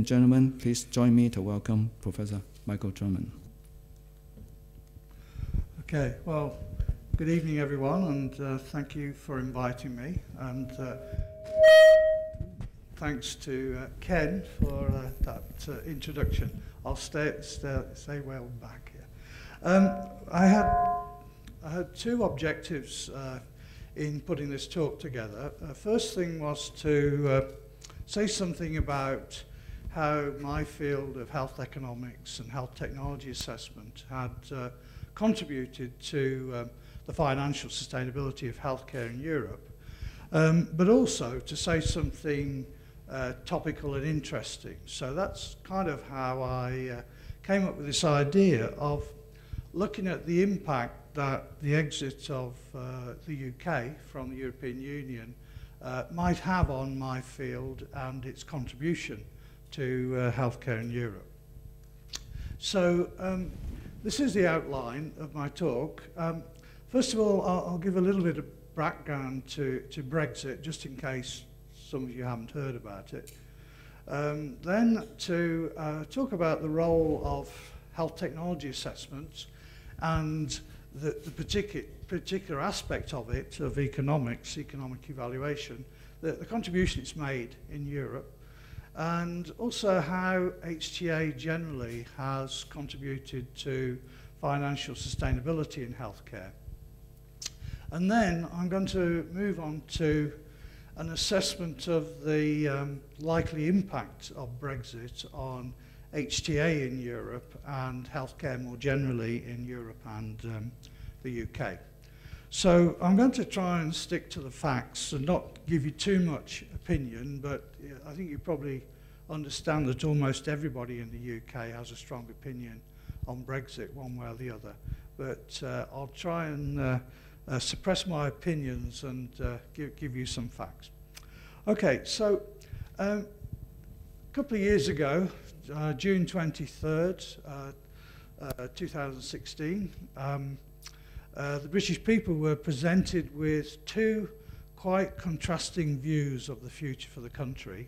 and gentlemen, please join me to welcome Professor Michael Drummond. Okay, well, good evening everyone, and thank you for inviting me, and thanks to Ken for that introduction. I'll stay well back here. I had two objectives in putting this talk together. First thing was to say something about how my field of health economics and health technology assessment had contributed to the financial sustainability of healthcare in Europe, but also to say something topical and interesting. So that's kind of how I came up with this idea of looking at the impact that the exit of the UK from the European Union might have on my field and its contribution to healthcare in Europe. So this is the outline of my talk. First of all, I'll give a little bit of background to Brexit, just in case some of you haven't heard about it. Then to talk about the role of health technology assessments and the particular aspect of it, of economic evaluation, the contribution it's made in Europe, and also how HTA generally has contributed to financial sustainability in healthcare. And then I'm going to move on to an assessment of the likely impact of Brexit on HTA in Europe and healthcare more generally in Europe and the UK. So I'm going to try and stick to the facts and not give you too much opinion, but I think you probably understand that almost everybody in the UK has a strong opinion on Brexit one way or the other. But I'll try and suppress my opinions and give you some facts. Okay, so a couple of years ago, June 23rd, 2016, the British people were presented with two quite contrasting views of the future for the country.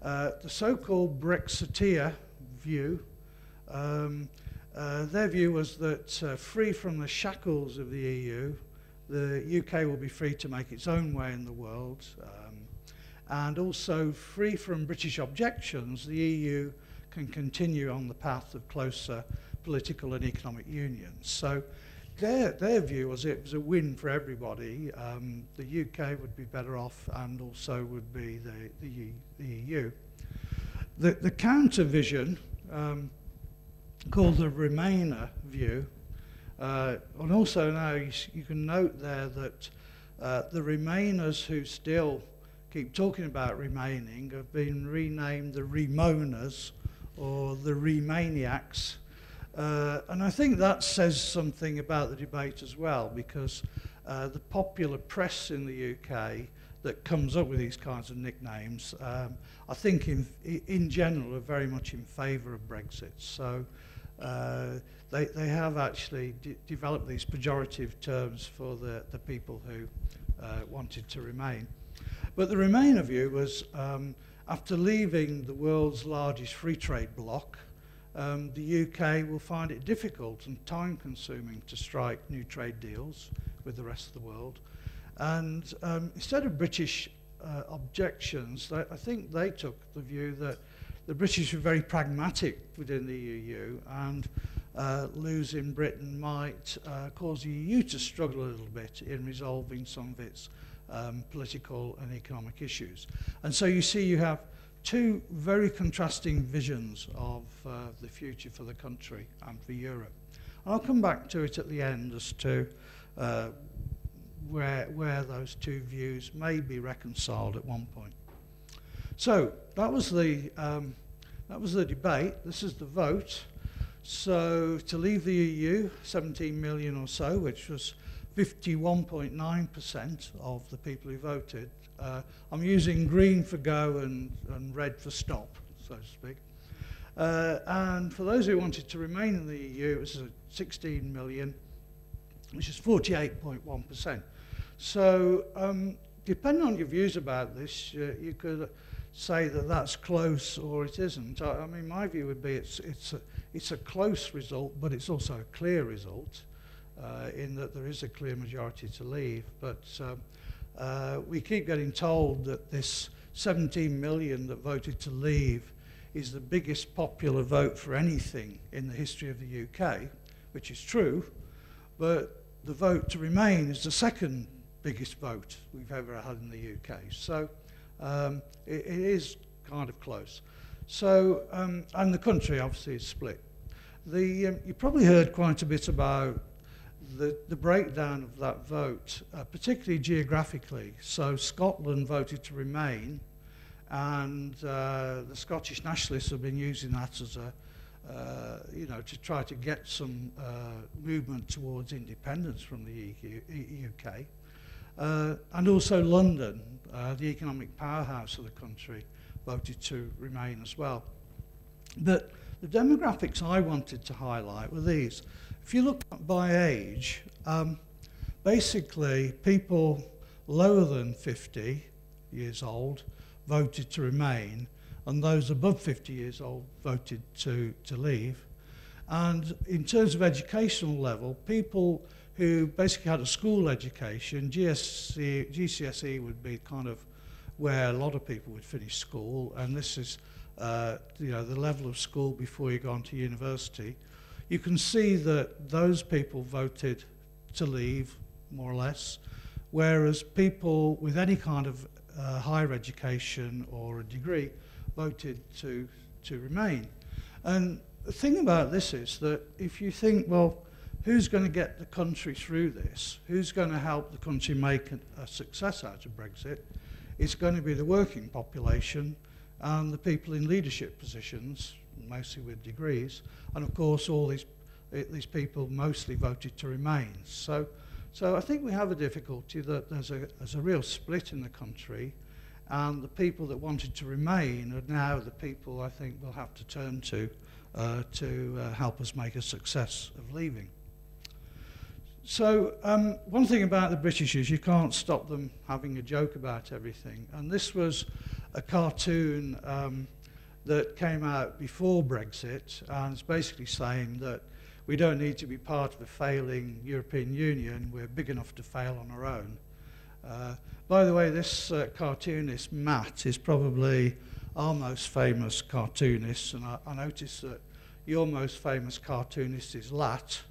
The so-called Brexiteer view, their view was that free from the shackles of the EU, the UK will be free to make its own way in the world, and also free from British objections, the EU can continue on the path of closer political and economic union. So their view was it was a win for everybody. The UK would be better off, and also would be the EU. The counter vision, called the Remainer view, and also now you can note there that the Remainers who still keep talking about remaining have been renamed the Remoners or the Remaniacs. And I think that says something about the debate as well, because the popular press in the UK that comes up with these kinds of nicknames, I think in general are very much in favour of Brexit. So they have actually developed these pejorative terms for the people who wanted to remain. But the Remainer view was, after leaving the world's largest free trade bloc, the UK will find it difficult and time-consuming to strike new trade deals with the rest of the world. And instead of British objections, I think they took the view that the British were very pragmatic within the EU, and losing Britain might cause the EU to struggle a little bit in resolving some of its political and economic issues. And so you see you have two very contrasting visions of the future for the country and for Europe. And I'll come back to it at the end as to where those two views may be reconciled at one point. So that was the debate. This is the vote. So to leave the EU, 17 million or so, which was 51.9% of the people who voted. I'm using green for go and red for stop, so to speak. And for those who wanted to remain in the EU, it was 16 million, which is 48.1%. So depending on your views about this, you could say that that's close or it isn't. I mean, my view would be it's a close result, but it's also a clear result in that there is a clear majority to leave. But we keep getting told that this 17 million that voted to leave is the biggest popular vote for anything in the history of the UK, which is true, but the vote to remain is the second biggest vote we've ever had in the UK. So it is kind of close. So, and the country obviously is split. You probably heard quite a bit about the breakdown of that vote, particularly geographically. So Scotland voted to remain, and the Scottish nationalists have been using that as a, to try to get some movement towards independence from the UK. And also London, the economic powerhouse of the country, voted to remain as well. But the demographics I wanted to highlight were these. If you look by age, basically people lower than 50 years old voted to remain, and those above 50 years old voted to leave. And in terms of educational level, people who basically had a school education, GCSE would be kind of where a lot of people would finish school, and this is the level of school before you go on to university. You can see that those people voted to leave, more or less, whereas people with any kind of higher education or a degree voted to remain. And the thing about this is that if you think, well, who's going to get the country through this? Who's going to help the country make a success out of Brexit? It's going to be the working population and the people in leadership positions, mostly with degrees, and of course all these people mostly voted to remain. So I think we have a difficulty that there's a real split in the country, and the people that wanted to remain are now the people I think we'll have to turn to help us make a success of leaving. So one thing about the British is you can't stop them having a joke about everything. And this was a cartoon that came out before Brexit, and it's basically saying that we don't need to be part of a failing European Union, we're big enough to fail on our own. By the way, this cartoonist, Matt, is probably our most famous cartoonist, and I noticed that your most famous cartoonist is Lat.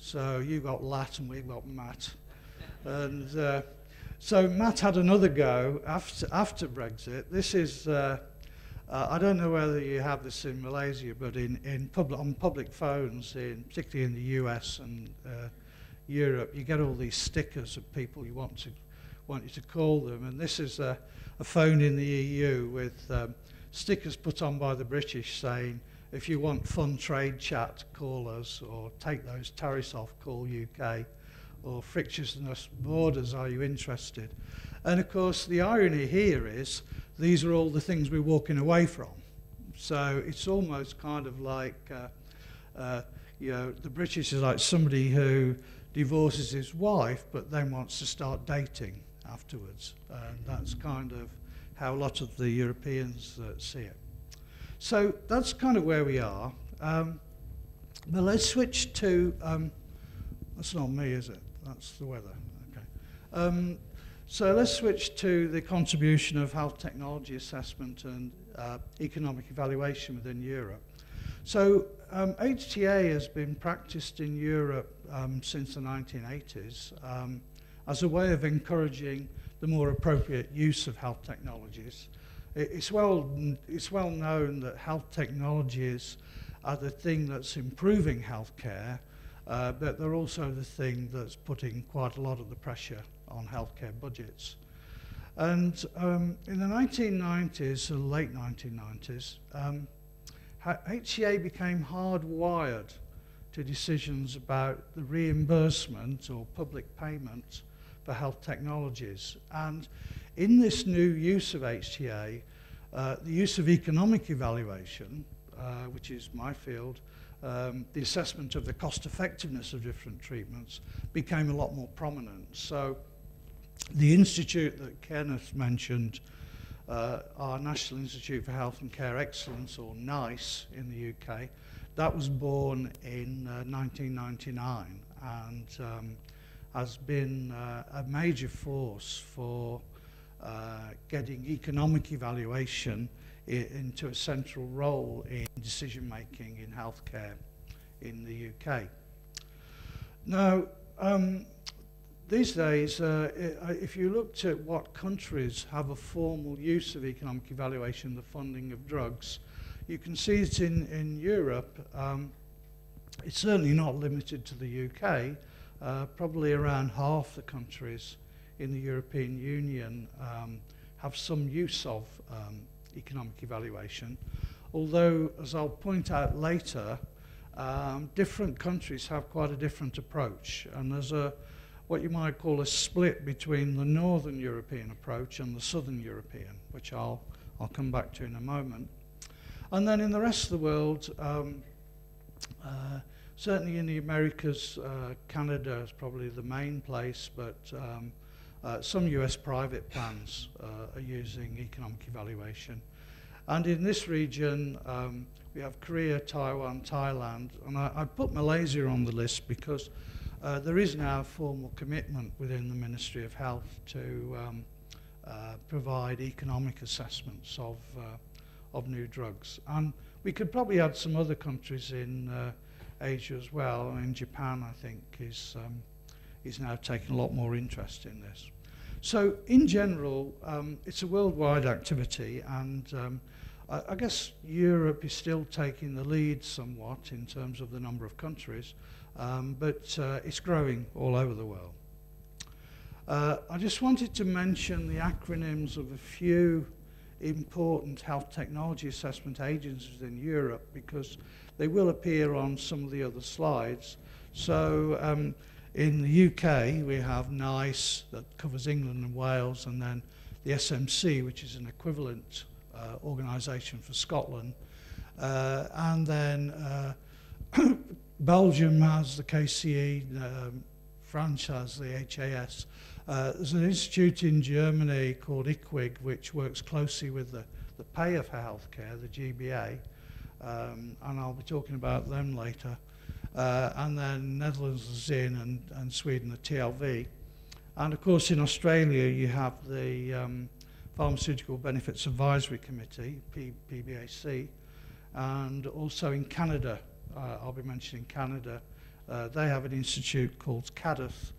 So you got Lat and we got Matt. And so Matt had another go after Brexit. This is, I don't know whether you have this in Malaysia, but on public phones, particularly in the US and Europe, you get all these stickers of people you want you to call them. And this is a phone in the EU with stickers put on by the British saying, if you want fun trade chat, call us, or take those tariffs off, call UK, or frictionless borders, are you interested? And of course, the irony here is these are all the things we're walking away from. So it's almost kind of like, the British is like somebody who divorces his wife, but then wants to start dating afterwards. And that's kind of how a lot of the Europeans see it. So that's kind of where we are. But let's switch to, that's not me, is it? That's the weather, okay. So let's switch to the contribution of health technology assessment and economic evaluation within Europe. So HTA has been practiced in Europe since the 1980s as a way of encouraging the more appropriate use of health technologies. It's well known that health technologies are the thing that's improving healthcare, but they're also the thing that's putting quite a lot of the pressure on healthcare budgets. And in the 1990s, and late 1990s, HCA became hardwired to decisions about the reimbursement or public payment for health technologies. And in this new use of HTA, the use of economic evaluation, which is my field, the assessment of the cost effectiveness of different treatments became a lot more prominent. So the institute that Kenneth mentioned our National Institute for Health and Care Excellence, or NICE in the UK, that was born in 1999 and has been a major force for getting economic evaluation into a central role in decision making in healthcare in the UK. Now, these days, if you looked at what countries have a formal use of economic evaluation, the funding of drugs, you can see it in Europe. It's certainly not limited to the UK. Probably around half the countries in the European Union have some use of economic evaluation. Although, as I'll point out later, different countries have quite a different approach. And there's what you might call a split between the Northern European approach and the Southern European, which I'll come back to in a moment. And then in the rest of the world, certainly in the Americas, Canada is probably the main place, but some US private plans are using economic evaluation. And in this region, we have Korea, Taiwan, Thailand, and I put Malaysia on the list because there is now a formal commitment within the Ministry of Health to provide economic assessments of new drugs. And we could probably add some other countries in Asia as well. I mean, Japan, I think, is now taking a lot more interest in this. So in general, it's a worldwide activity, and I guess Europe is still taking the lead somewhat in terms of the number of countries, but it's growing all over the world. I just wanted to mention the acronyms of a few important health technology assessment agencies in Europe because they will appear on some of the other slides. So in the UK, we have NICE that covers England and Wales, and then the SMC, which is an equivalent organisation for Scotland. And then Belgium has the KCE, France has the HAS. There's an institute in Germany called IQWiG, which works closely with the payer for healthcare, the GBA, and I'll be talking about them later. And then Netherlands, the ZIN, and Sweden, the TLV. And of course in Australia you have the Pharmaceutical Benefits Advisory Committee, PBAC, and also in Canada, I'll be mentioning Canada, they have an institute called CADTH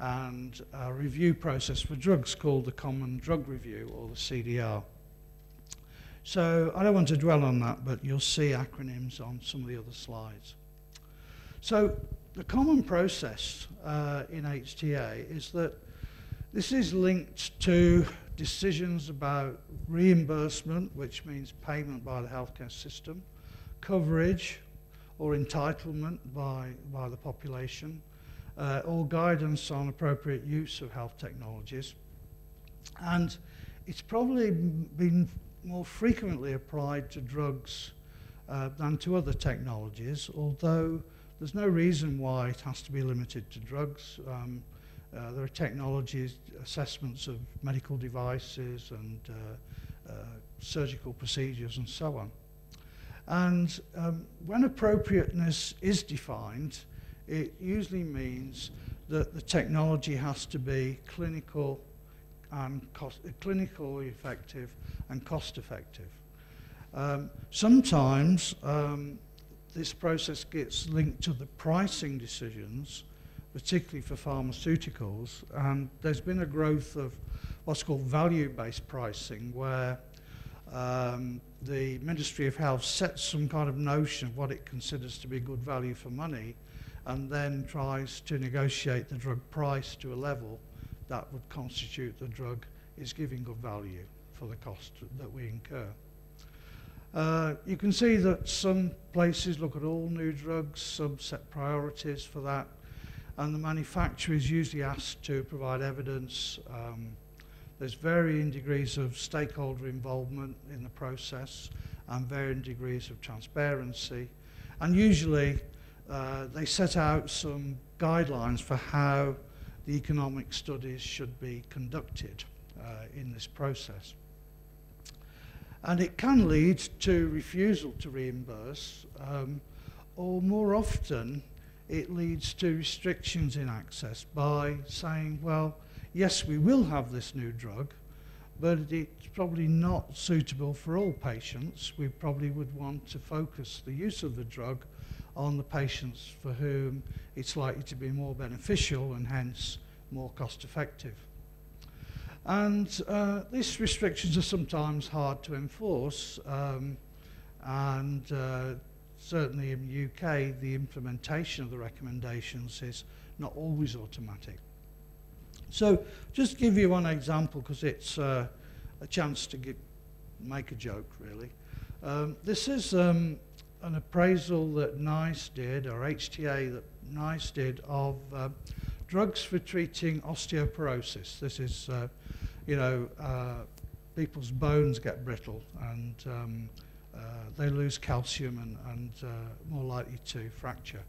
and a review process for drugs called the Common Drug Review, or the CDR. So I don't want to dwell on that, but you'll see acronyms on some of the other slides. So the common process in HTA is that this is linked to decisions about reimbursement, which means payment by the healthcare system, coverage or entitlement by the population, or guidance on appropriate use of health technologies. And it's probably been more frequently applied to drugs than to other technologies, although there's no reason why it has to be limited to drugs. There are technologies, assessments of medical devices and surgical procedures and so on. And when appropriateness is defined, it usually means that the technology has to be clinical and clinically effective and cost effective. Sometimes this process gets linked to the pricing decisions, particularly for pharmaceuticals, and there's been a growth of what's called value-based pricing, where the Ministry of Health sets some kind of notion of what it considers to be good value for money, and then tries to negotiate the drug price to a level that would constitute the drug is giving good value for the cost that we incur. You can see that some places look at all new drugs, some set priorities for that, and the manufacturer is usually asked to provide evidence. There's varying degrees of stakeholder involvement in the process and varying degrees of transparency. And usually they set out some guidelines for how the economic studies should be conducted in this process. And it can lead to refusal to reimburse, or more often it leads to restrictions in access by saying, well, yes, we will have this new drug, but it's probably not suitable for all patients. We probably would want to focus the use of the drug on the patients for whom it's likely to be more beneficial and hence more cost effective. And these restrictions are sometimes hard to enforce, and certainly in the UK, the implementation of the recommendations is not always automatic. So just give you one example, because it's a chance to make a joke, really. This is an appraisal that NICE did, or HTA that NICE did, of drugs for treating osteoporosis. This is, people's bones get brittle and they lose calcium and more likely to fracture.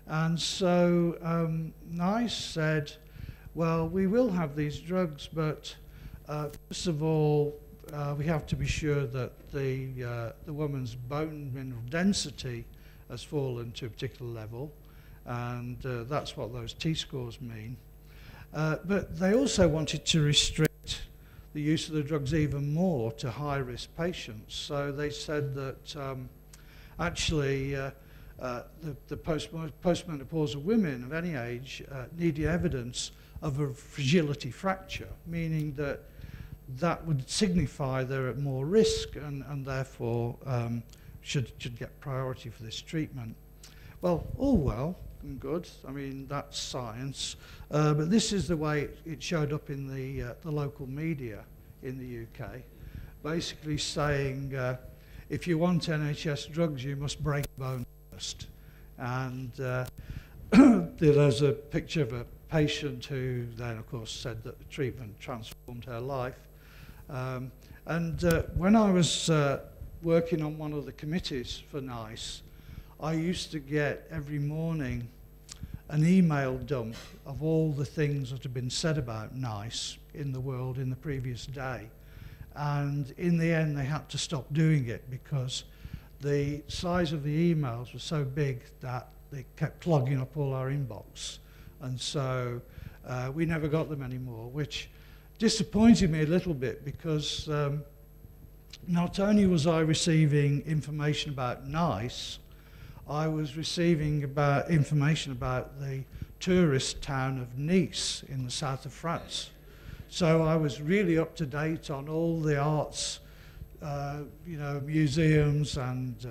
And so NICE said, well, we will have these drugs, but first of all, we have to be sure that the woman's bone mineral density has fallen to a particular level, and that's what those T-scores mean. But they also wanted to restrict the use of the drugs even more to high-risk patients. So they said that actually the postmenopausal women of any age needed evidence of a fragility fracture, meaning that that would signify they're at more risk and therefore should get priority for this treatment. Well, all well and good. I mean, that's science. But this is the way it showed up in the local media in the UK, basically saying, if you want NHS drugs, you must break a bone first. And there's a picture of a patient who then, of course, said that the treatment transformed her life. When I was working on one of the committees for NICE, I used to get every morning an email dump of all the things that had been said about NICE in the world in the previous day. And in the end, they had to stop doing it because the size of the emails was so big that they kept clogging up all our inbox. And so we never got them anymore, which disappointed me a little bit because not only was I receiving information about NICE, I was receiving information about the tourist town of Nice in the south of France. So I was really up to date on all the arts, museums and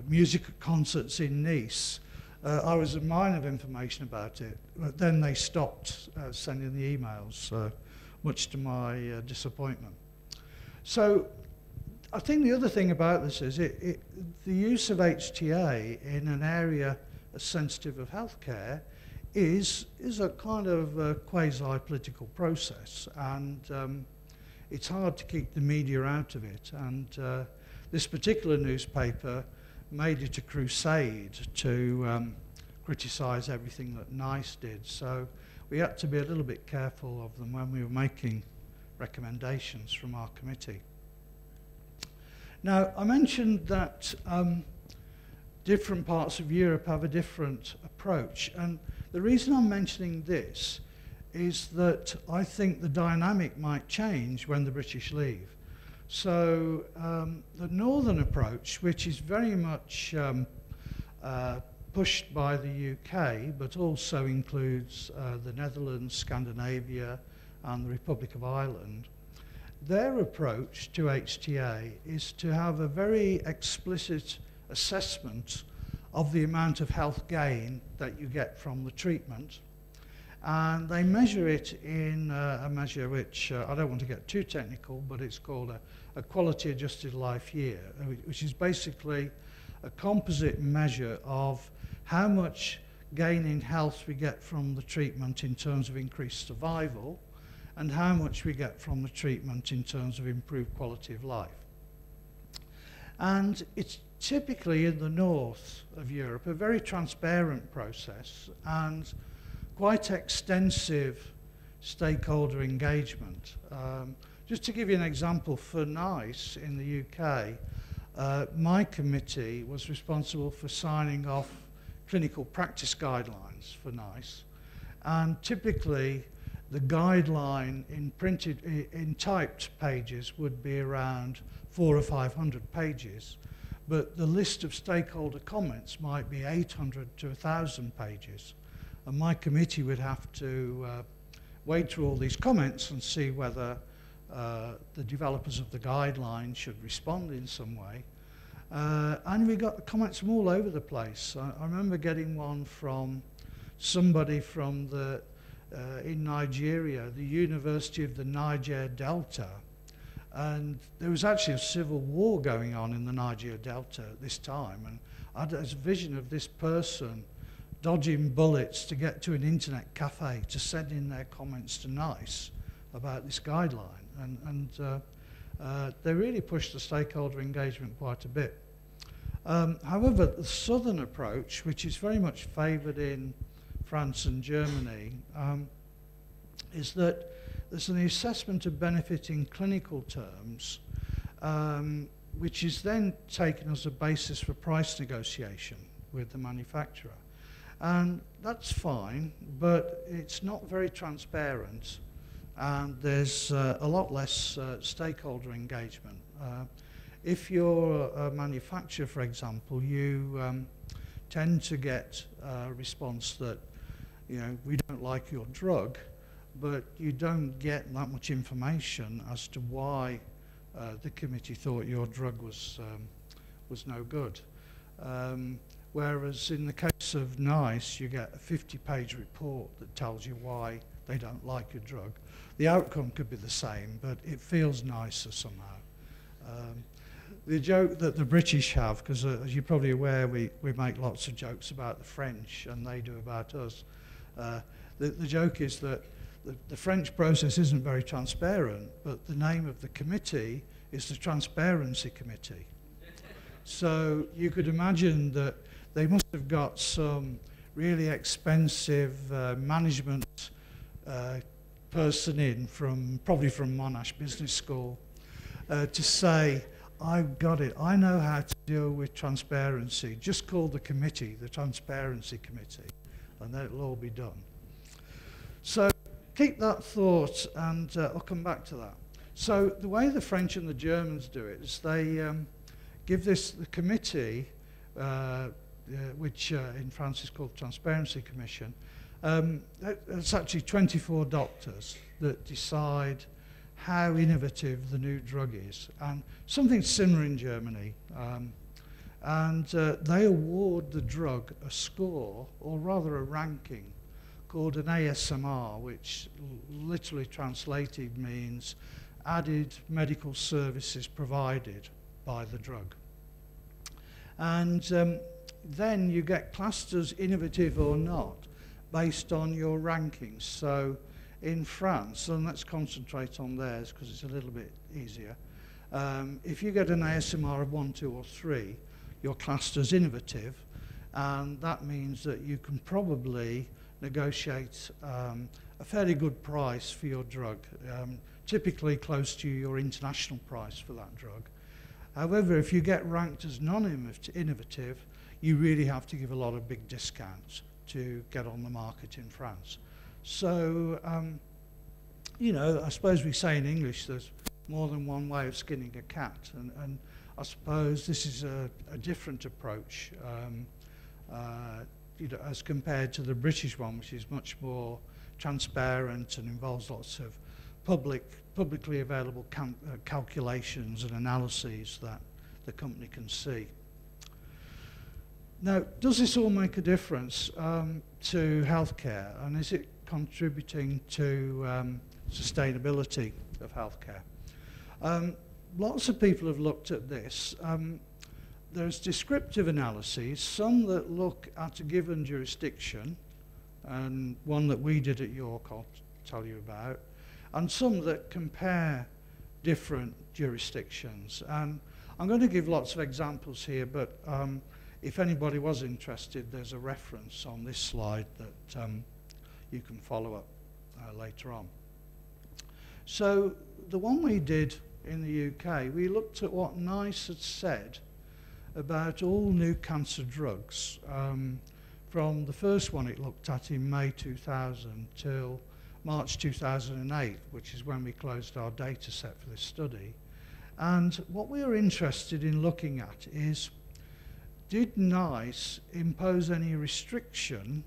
music concerts in Nice. I was a mine of information about it, but then they stopped sending the emails, much to my disappointment. So I think the other thing about this is the use of HTA in an area as sensitive of healthcare is a kind of quasi-political process, and it's hard to keep the media out of it. And this particular newspaper made it a crusade to criticise everything that NICE did. So we had to be a little bit careful of them when we were making recommendations from our committee. Now, I mentioned that different parts of Europe have a different approach, and the reason I'm mentioning this is that I think the dynamic might change when the British leave. So the northern approach, which is very much pushed by the UK, but also includes the Netherlands, Scandinavia, and the Republic of Ireland, their approach to HTA is to have a very explicit assessment of the amount of health gain that you get from the treatment. And they measure it in a measure which, I don't want to get too technical, but it's called a quality adjusted life year, which is basically a composite measure of how much gain in health we get from the treatment in terms of increased survival, and how much we get from the treatment in terms of improved quality of life. And it's typically in the north of Europe a very transparent process and quite extensive stakeholder engagement. Just to give you an example, for NICE in the UK, my committee was responsible for signing off clinical practice guidelines for NICE, and typically the guideline in typed pages would be around 400 or 500 pages, but the list of stakeholder comments might be 800 to 1,000 pages, and my committee would have to wade through all these comments and see whether the developers of the guideline should respond in some way. And we got comments from all over the place. I remember getting one from somebody from in Nigeria, the University of the Niger Delta, and there was actually a civil war going on in the Niger Delta at this time, and I had a vision of this person dodging bullets to get to an internet cafe to send in their comments to NICE about this guideline, and they really pushed the stakeholder engagement quite a bit. However, the southern approach, which is very much favoured in France and Germany, is that there's an assessment of benefit in clinical terms, which is then taken as a basis for price negotiation with the manufacturer. And that's fine, but it's not very transparent, and there's a lot less stakeholder engagement. If you're a manufacturer, for example, you tend to get a response that, you know, we don't like your drug, but you don't get that much information as to why the committee thought your drug was no good. Whereas in the case of NICE, you get a 50-page report that tells you why they don't like your drug. The outcome could be the same, but it feels nicer somehow. The joke that the British have, because as you're probably aware, we make lots of jokes about the French, and they do about us. The joke is that the French process isn't very transparent, but the name of the committee is the Transparency Committee. So you could imagine that they must have got some really expensive management person in, probably from Monash Business School, to say, I've got it, I know how to deal with transparency. Just call the committee the Transparency Committee, and then it'll all be done. So keep that thought, and I'll come back to that. So the way the French and the Germans do it is they give the committee, which in France is called Transparency Commission. It's actually 24 doctors that decide how innovative the new drug is, and something similar in Germany. And they award the drug a score, or rather a ranking, called an ASMR, which literally translated means added medical services provided by the drug. And then you get classed as innovative or not based on your rankings. So in France, and let's concentrate on theirs because it's a little bit easier, if you get an ASMR of 1, 2 or 3, you're classed as innovative, and that means that you can probably negotiate a fairly good price for your drug, typically close to your international price for that drug. However, if you get ranked as non-innovative, you really have to give a lot of big discounts to get on the market in France. So, you know, I suppose we say in English there's more than one way of skinning a cat, and I suppose this is a different approach, you know, as compared to the British one, which is much more transparent and involves lots of publicly available calculations and analyses that the company can see. Now, does this all make a difference to healthcare, and is it contributing to sustainability of healthcare? Lots of people have looked at this. There's descriptive analyses, some that look at a given jurisdiction, and one that we did at York I'll tell you about, and some that compare different jurisdictions. And I'm going to give lots of examples here, but if anybody was interested, there's a reference on this slide that you can follow up later on. So the one we did in the UK, we looked at what NICE had said about all new cancer drugs, from the first one it looked at in May 2000 till March 2008, which is when we closed our data set for this study. And what we were interested in looking at is, did NICE impose any restriction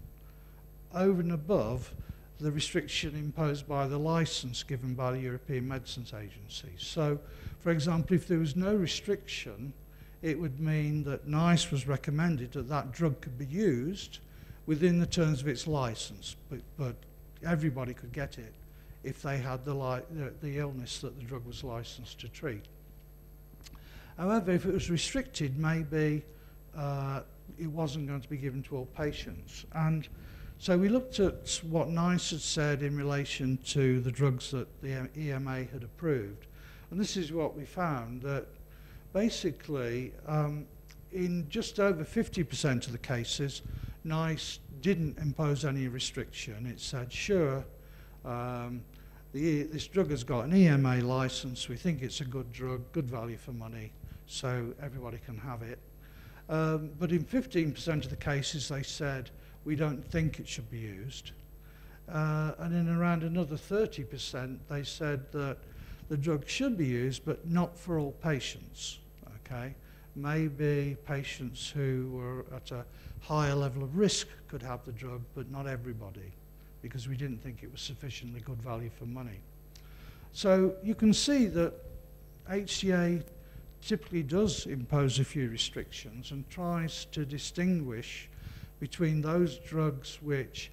over and above the restriction imposed by the license given by the European Medicines Agency? So, for example, if there was no restriction, it would mean that NICE was recommended that that drug could be used within the terms of its license, but everybody could get it if they had the illness that the drug was licensed to treat. However, if it was restricted, maybe it wasn't going to be given to all patients. And so we looked at what NICE had said in relation to the drugs that the EMA had approved. And this is what we found, that basically in just over 50% of the cases, NICE didn't impose any restriction. It said, sure, this drug has got an EMA license, we think it's a good drug, good value for money, so everybody can have it. But in 15% of the cases they said, we don't think it should be used. And in around another 30% they said that the drug should be used, but not for all patients, okay? Maybe patients who were at a higher level of risk could have the drug, but not everybody, because we didn't think it was sufficiently good value for money. So you can see that HTA typically does impose a few restrictions and tries to distinguish between those drugs which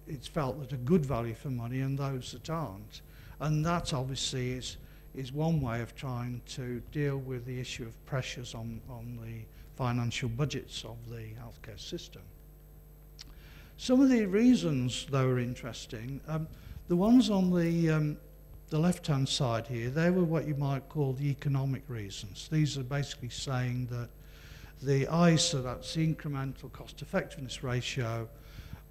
it's felt that are good value for money and those that aren't. And that obviously is one way of trying to deal with the issue of pressures on the financial budgets of the healthcare system. Some of the reasons, though, are interesting. The ones on the left-hand side here, they were what you might call the economic reasons. These are basically saying that the ISA, that's the incremental cost-effectiveness ratio,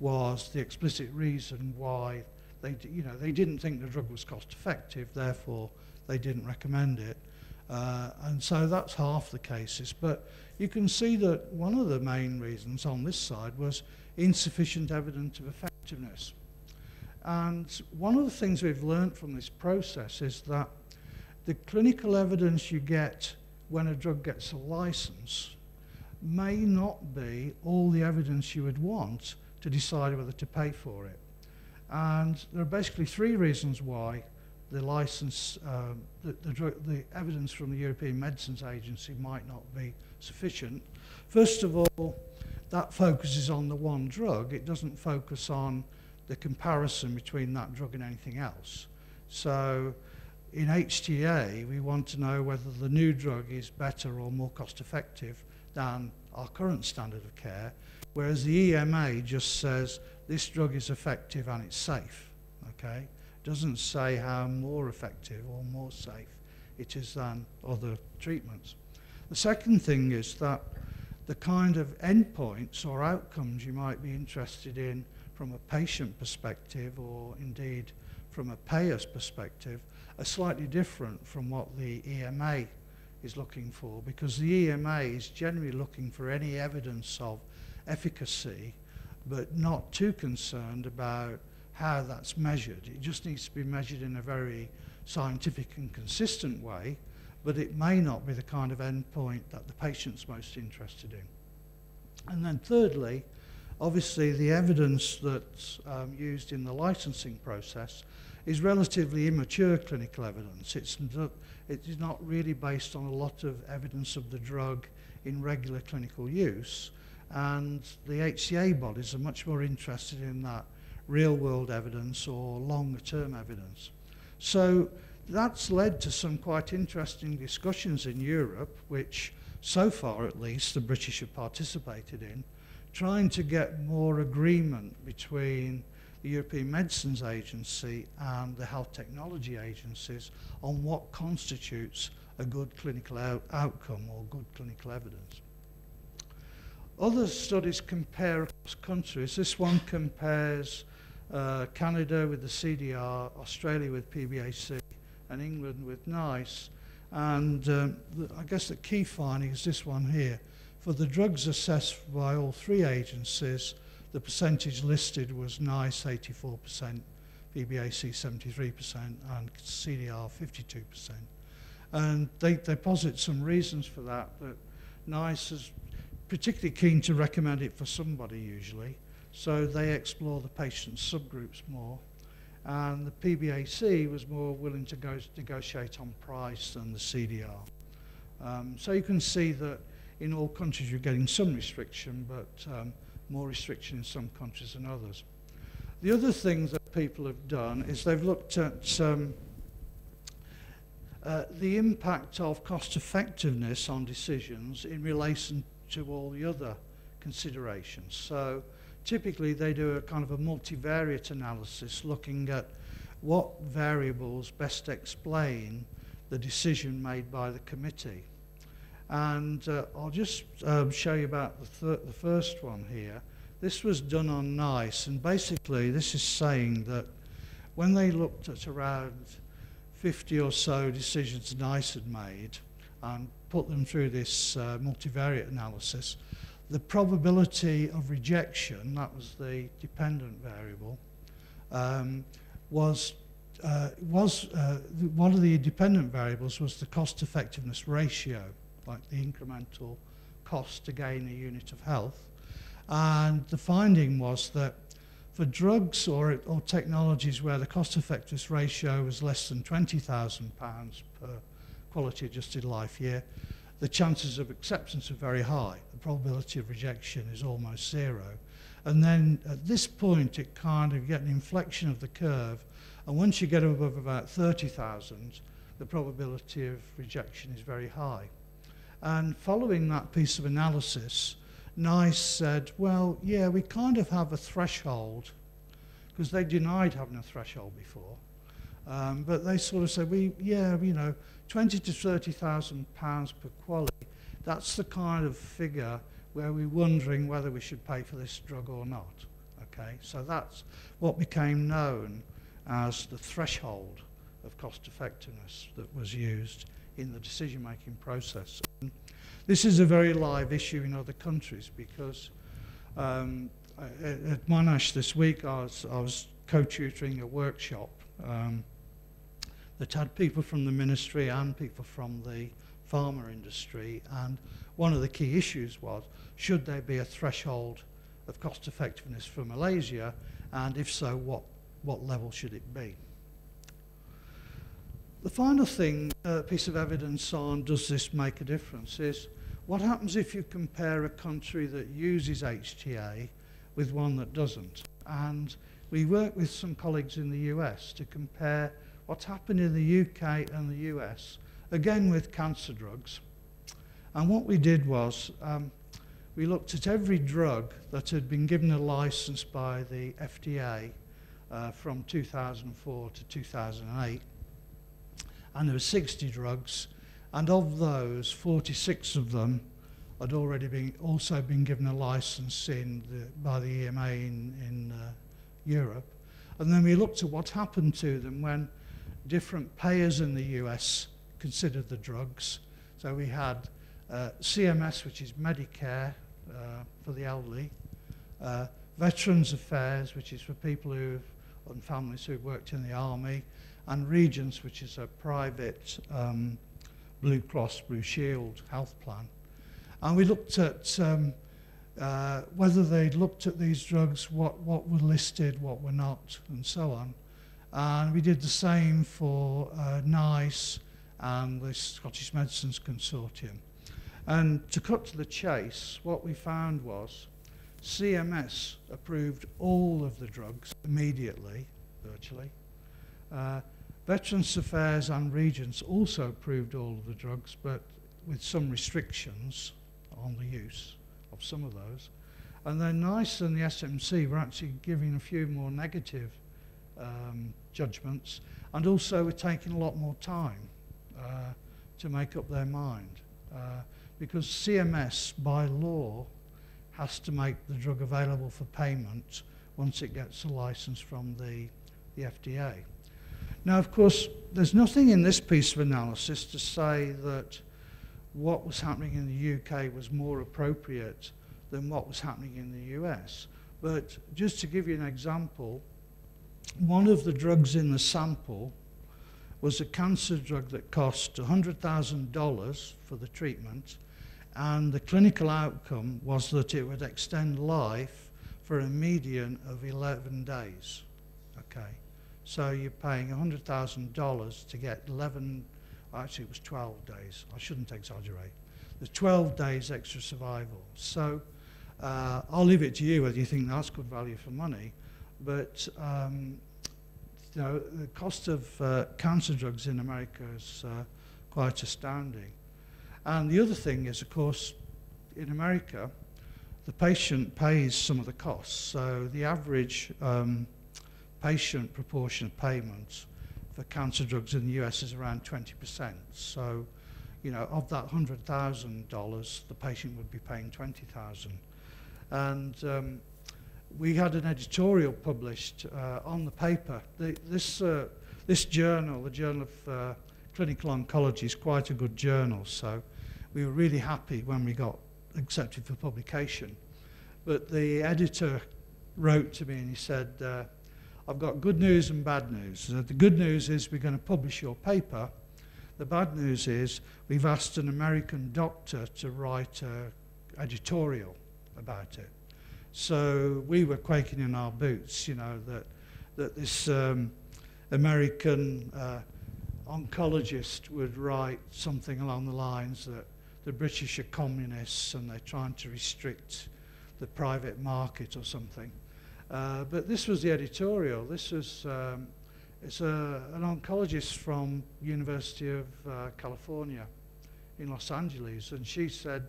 was the explicit reason why they didn't think the drug was cost-effective, therefore they didn't recommend it. And so that's half the cases. But you can see that one of the main reasons on this side was insufficient evidence of effectiveness. And one of the things we've learned from this process is that the clinical evidence you get when a drug gets a license may not be all the evidence you would want to decide whether to pay for it. And there are basically three reasons why the license, the evidence from the European Medicines Agency might not be sufficient. First of all, that focuses on the one drug. It doesn't focus on the comparison between that drug and anything else. So in HTA, we want to know whether the new drug is better or more cost effective than our current standard of care, whereas the EMA just says this drug is effective and it's safe, okay? It doesn't say how more effective or more safe it is than other treatments. The second thing is that the kind of endpoints or outcomes you might be interested in from a patient perspective, or indeed from a payer's perspective, are slightly different from what the EMA is looking for, because the EMA is generally looking for any evidence of efficacy, but not too concerned about how that's measured. It just needs to be measured in a very scientific and consistent way, but it may not be the kind of endpoint that the patient's most interested in. And then thirdly, obviously the evidence that's used in the licensing process is relatively immature clinical evidence. It is not really based on a lot of evidence of the drug in regular clinical use, and the HCA bodies are much more interested in that real-world evidence or longer-term evidence. So that's led to some quite interesting discussions in Europe, which so far at least the British have participated in, trying to get more agreement between the European Medicines Agency and the health technology agencies on what constitutes a good clinical outcome or good clinical evidence. Other studies compare across countries. This one compares Canada with the CDR, Australia with PBAC, and England with NICE. And I guess the key finding is this one here. For the drugs assessed by all three agencies, the percentage listed was NICE 84%, PBAC 73%, and CDR 52%. And they posit some reasons for that NICE is particularly keen to recommend it for somebody usually, so they explore the patient subgroups more. And the PBAC was more willing to negotiate on price than the CDR. So you can see that in all countries you're getting some restriction, but more restriction in some countries than others. The other thing that people have done is they've looked at the impact of cost effectiveness on decisions in relation to all the other considerations. So typically they do a kind of a multivariate analysis looking at what variables best explain the decision made by the committee. And I'll just show you about the first one here. This was done on NICE, and basically this is saying that when they looked at around 50 or so decisions NICE had made and put them through this multivariate analysis, the probability of rejection, that was the dependent variable, was one of the dependent variables was the cost effectiveness ratio, like the incremental cost to gain a unit of health. And the finding was that for drugs or technologies where the cost effectiveness ratio was less than £20,000 per quality adjusted life year, the chances of acceptance are very high. The probability of rejection is almost zero. And then at this point, it kind of get an inflection of the curve. And once you get above about 30,000, the probability of rejection is very high. And following that piece of analysis, NICE said, well, yeah, we kind of have a threshold, because they denied having a threshold before. But they sort of said, yeah, you know, 20 to 30,000 pounds per quality, that's the kind of figure where we're wondering whether we should pay for this drug or not. Okay, so that's what became known as the threshold of cost effectiveness that was used in the decision-making process. And this is a very live issue in other countries because at Monash this week I was co-tutoring a workshop that had people from the ministry and people from the pharma industry, and one of the key issues was, should there be a threshold of cost effectiveness for Malaysia, and if so, what level should it be? The final thing, piece of evidence on does this make a difference, is what happens if you compare a country that uses HTA with one that doesn't. And we work with some colleagues in the US to compare what's happened in the UK and the US, again with cancer drugs. And what we did was we looked at every drug that had been given a license by the FDA from 2004 to 2008. And there were 60 drugs, and of those, 46 of them had already also been given a license by the EMA in Europe. And then we looked at what happened to them when different payers in the US considered the drugs. So we had CMS, which is Medicare for the elderly, Veterans Affairs, which is for people and families who've worked in the army, and Regents, which is a private Blue Cross Blue Shield health plan. And we looked at whether they'd looked at these drugs, what were listed, what were not, and so on. And we did the same for NICE and the Scottish Medicines Consortium. And to cut to the chase, what we found was CMS approved all of the drugs immediately, virtually. Veterans Affairs and Regents also approved all of the drugs, but with some restrictions on the use of some of those. And then NICE and the SMC were actually giving a few more negative judgments, and also were taking a lot more time to make up their mind. Because CMS, by law, has to make the drug available for payment once it gets a license from the FDA. Now, of course, there's nothing in this piece of analysis to say that what was happening in the UK was more appropriate than what was happening in the US. But just to give you an example, one of the drugs in the sample was a cancer drug that cost $100,000 for the treatment, and the clinical outcome was that it would extend life for a median of 11 days. Okay, so you're paying $100,000 to get 11, actually it was 12 days, I shouldn't exaggerate. There's 12 days extra survival. So I'll leave it to you whether you think that's good value for money, but you know, the cost of cancer drugs in America is quite astounding. And the other thing is, of course, in America, the patient pays some of the costs. So the average patient proportion of payments for cancer drugs in the US is around 20%. So, you know, of that $100,000, the patient would be paying $20,000. And we had an editorial published on the paper. This journal, the Journal of Clinical Oncology, is quite a good journal, so we were really happy when we got accepted for publication. But the editor wrote to me and he said, I've got good news and bad news. The good news is we're going to publish your paper. The bad news is we've asked an American doctor to write an editorial about it. So we were quaking in our boots, you know, that this American oncologist would write something along the lines that the British are communists and they're trying to restrict the private market or something. But this was the editorial. This was it's an oncologist from University of California in Los Angeles, and she said,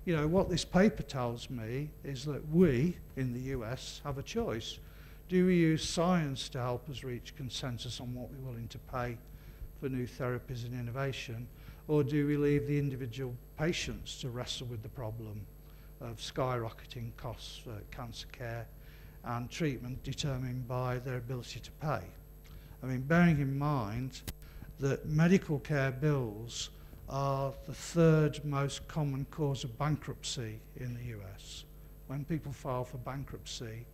you know, what this paper tells me is that we, in the US, have a choice. Do we use science to help us reach consensus on what we're willing to pay for new therapies and innovation, or do we leave the individual patients to wrestle with the problem of skyrocketing costs for cancer care and treatment determined by their ability to pay? I mean, bearing in mind that medical care bills are the third most common cause of bankruptcy in the US. When people file for bankruptcy,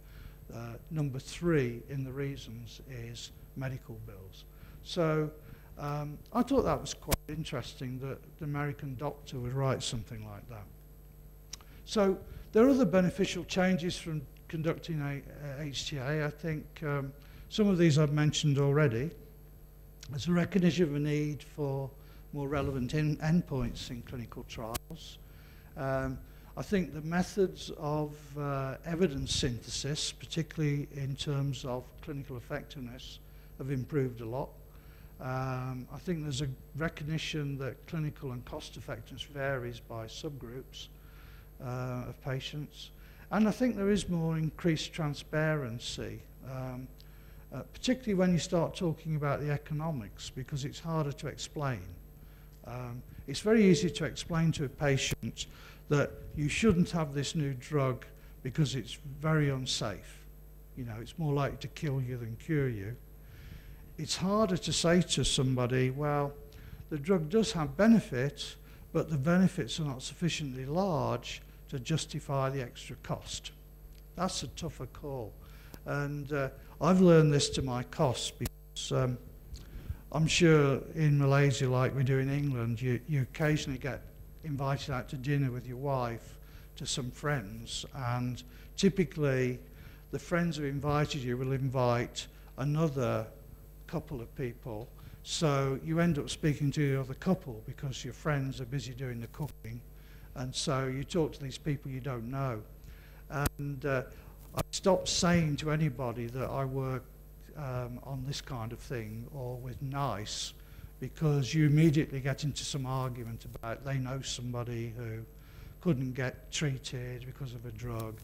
number 3 in the reasons is medical bills. So I thought that was quite interesting that the American doctor would write something like that. So there are other beneficial changes from conducting a HTA. I think some of these I've mentioned already. There's a recognition of a need for more relevant endpoints in clinical trials. I think the methods of evidence synthesis, particularly in terms of clinical effectiveness, have improved a lot. I think there's a recognition that clinical and cost effectiveness varies by subgroups of patients. And I think there is more increased transparency, particularly when you start talking about the economics, because it's harder to explain. It's very easy to explain to a patient that you shouldn't have this new drug because it's very unsafe. You know, it's more likely to kill you than cure you. It's harder to say to somebody, well, the drug does have benefits, but the benefits are not sufficiently large to justify the extra cost. That's a tougher call. And I've learned this to my cost, because I'm sure in Malaysia, like we do in England, you occasionally get invited out to dinner with your wife to some friends, and typically the friends who invited you will invite another couple of people, so you end up speaking to the other couple because your friends are busy doing the cooking, and so you talk to these people you don't know. And I stopped saying to anybody that I work on this kind of thing or with NICE, because you immediately get into some argument about they know somebody who couldn't get treated because of a drug,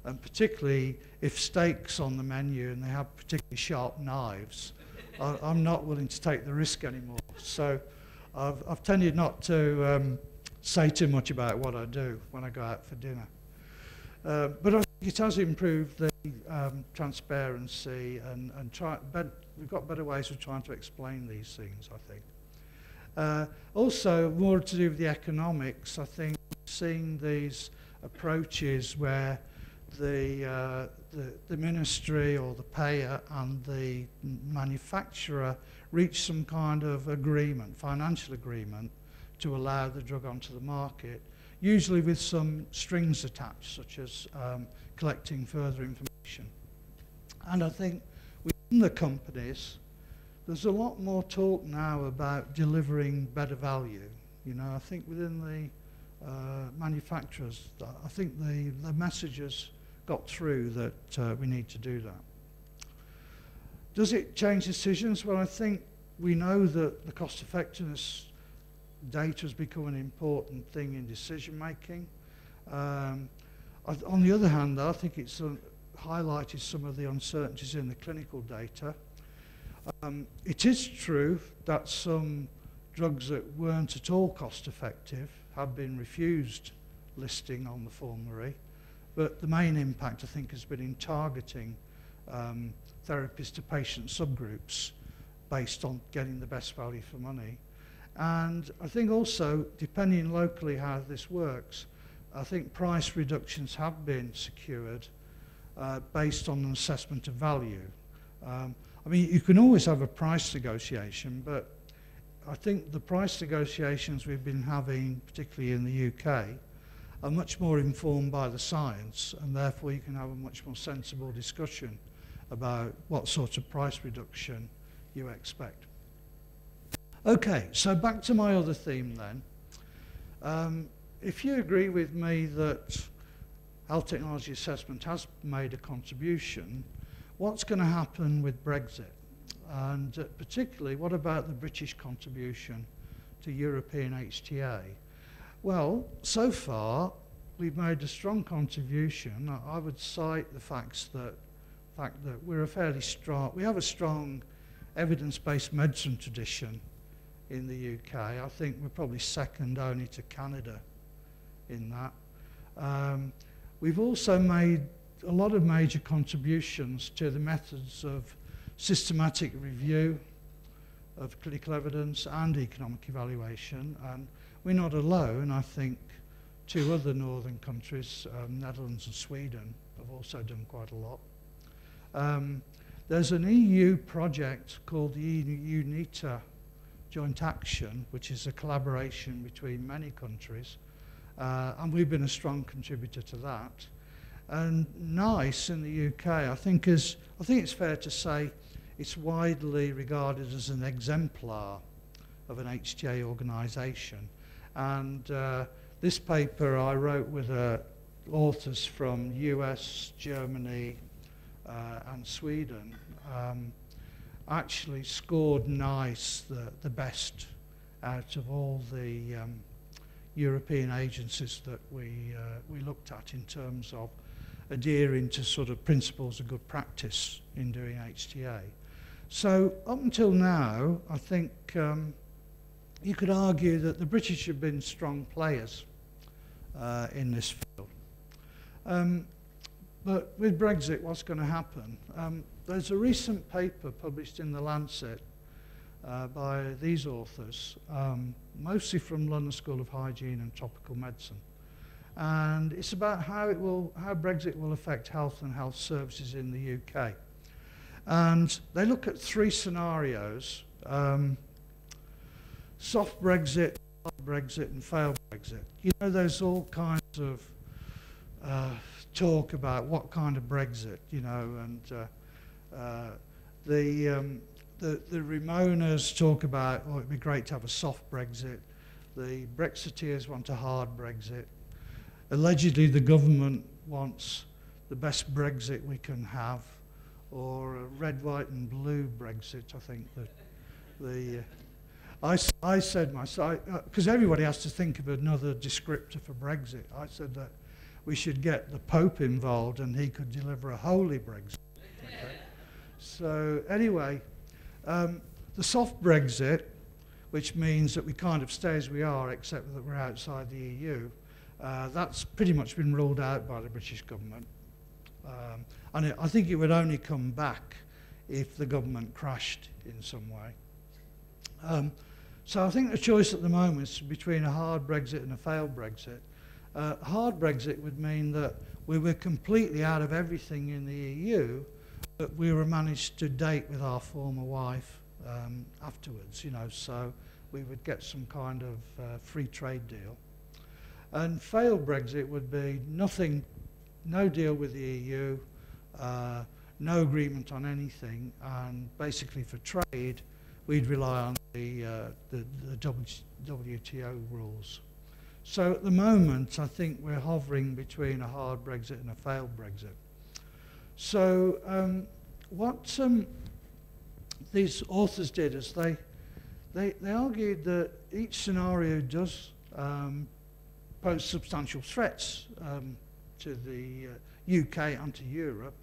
and particularly if steak's on the menu and they have particularly sharp knives, I'm not willing to take the risk anymore. So I've tended not to say too much about what I do when I go out for dinner. But I think it has improved the transparency and we've got better ways of trying to explain these things, I think. Also, more to do with the economics, I think seeing these approaches where the ministry or the payer and the manufacturer reach some kind of agreement, financial agreement, to allow the drug onto the market, usually with some strings attached, such as collecting further information. And I think within the companies, there's a lot more talk now about delivering better value. You know, I think within the manufacturers, I think the messages got through that we need to do that. Does it change decisions? Well, I think we know that the cost effectiveness data has become an important thing in decision making. On the other hand, though, I think it's highlighted some of the uncertainties in the clinical data. It is true that some drugs that weren't at all cost effective have been refused listing on the formulary, but the main impact, I think, has been in targeting therapies to patient subgroups based on getting the best value for money. And I think also, depending locally how this works, I think price reductions have been secured based on an assessment of value. I mean, you can always have a price negotiation, but I think the price negotiations we've been having, particularly in the UK, are much more informed by the science, and therefore you can have a much more sensible discussion about what sort of price reduction you expect. Okay, so back to my other theme then. If you agree with me that health technology assessment has made a contribution, what's going to happen with Brexit? And particularly, what about the British contribution to European HTA? Well, so far, we've made a strong contribution. I would cite the fact that we're we have a strong evidence-based medicine tradition in the UK. I think we're probably second only to Canada in that. We've also made a lot of major contributions to the methods of systematic review of clinical evidence and economic evaluation, and we're not alone. I think two other northern countries, Netherlands and Sweden, have also done quite a lot. There's an EU project called the EU NITA Joint Action, which is a collaboration between many countries, and we've been a strong contributor to that. And NICE in the UK, I think it's fair to say it's widely regarded as an exemplar of an HTA organisation. And this paper I wrote with authors from US, Germany, and Sweden actually scored NICE the best out of all the European agencies that we looked at in terms of adhering to sort of principles of good practice in doing HTA. So up until now, I think you could argue that the British have been strong players in this field. But with Brexit, what's going to happen? There's a recent paper published in The Lancet by these authors, mostly from London School of Hygiene and Tropical Medicine. And it's about how Brexit will affect health and health services in the UK. And they look at three scenarios: soft Brexit, hard Brexit, and failed Brexit. You know, there's all kinds of talk about what kind of Brexit, you know, and the Ramoners talk about, oh, it'd be great to have a soft Brexit. The Brexiteers want a hard Brexit. Allegedly, the government wants the best Brexit we can have, or a red, white, and blue Brexit. I think that I said myself, because everybody has to think of another descriptor for Brexit. I said that we should get the Pope involved, and he could deliver a holy Brexit. Okay? So anyway, the soft Brexit, which means that we kind of stay as we are, except that we're outside the EU. That's pretty much been ruled out by the British government. And I think it would only come back if the government crashed in some way. So I think the choice at the moment is between a hard Brexit and a failed Brexit. Hard Brexit would mean that we were completely out of everything in the EU, but we were managed to date with our former wife afterwards, you know, so we would get some kind of free trade deal. And failed Brexit would be nothing, no deal with the EU, no agreement on anything, and basically for trade, we'd rely on the WTO rules. So at the moment, I think we're hovering between a hard Brexit and a failed Brexit. So what these authors did is they argued that each scenario does pose substantial threats to the UK and to Europe.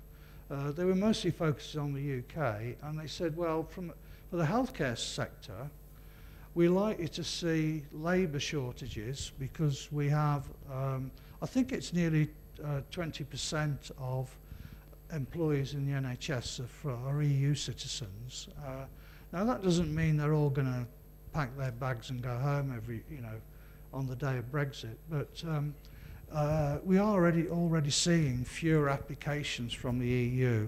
They were mostly focused on the UK, and they said, well, for the healthcare sector, we're likely to see labour shortages because we have, I think it's nearly 20% of employees in the NHS are EU citizens. Now that doesn't mean they're all going to pack their bags and go home on the day of Brexit, but we are already seeing fewer applications from the EU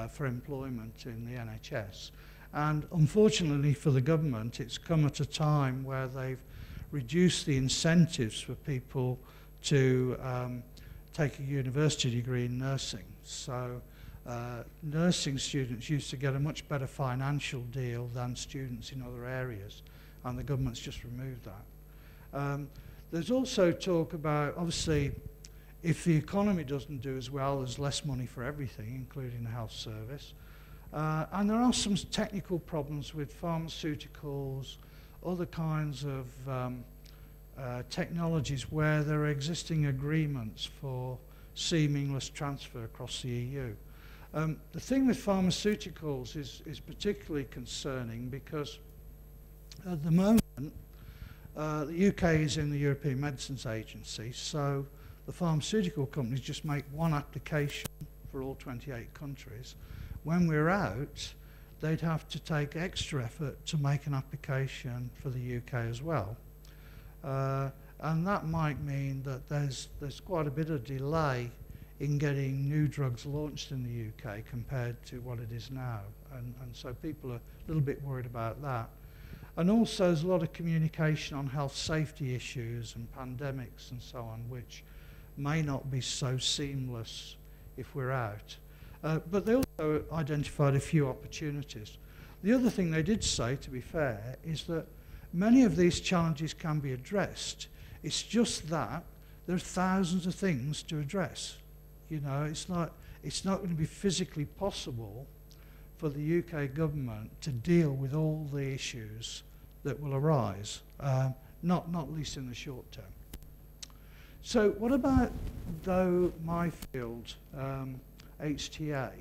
for employment in the NHS. And unfortunately for the government, it's come at a time where they've reduced the incentives for people to take a university degree in nursing. So nursing students used to get a much better financial deal than students in other areas, and the government's just removed that. There's also talk about, obviously, if the economy doesn't do as well, there's less money for everything, including the health service. And there are some technical problems with pharmaceuticals, other kinds of technologies where there are existing agreements for seamless transfer across the EU. The thing with pharmaceuticals is particularly concerning because at the moment the UK is in the European Medicines Agency, so the pharmaceutical companies just make one application for all 28 countries. When we're out, they'd have to take extra effort to make an application for the UK as well. And that might mean that there's quite a bit of delay in getting new drugs launched in the UK compared to what it is now. And so people are a little bit worried about that. And also there's a lot of communication on health safety issues and pandemics and so on, which may not be so seamless if we're out. But they also identified a few opportunities. The other thing they did say, to be fair, is that many of these challenges can be addressed. It's just that there are thousands of things to address. You know, it's not going to be physically possible for the UK government to deal with all the issues that will arise, not least in the short term. So what about, though, my field, HTA?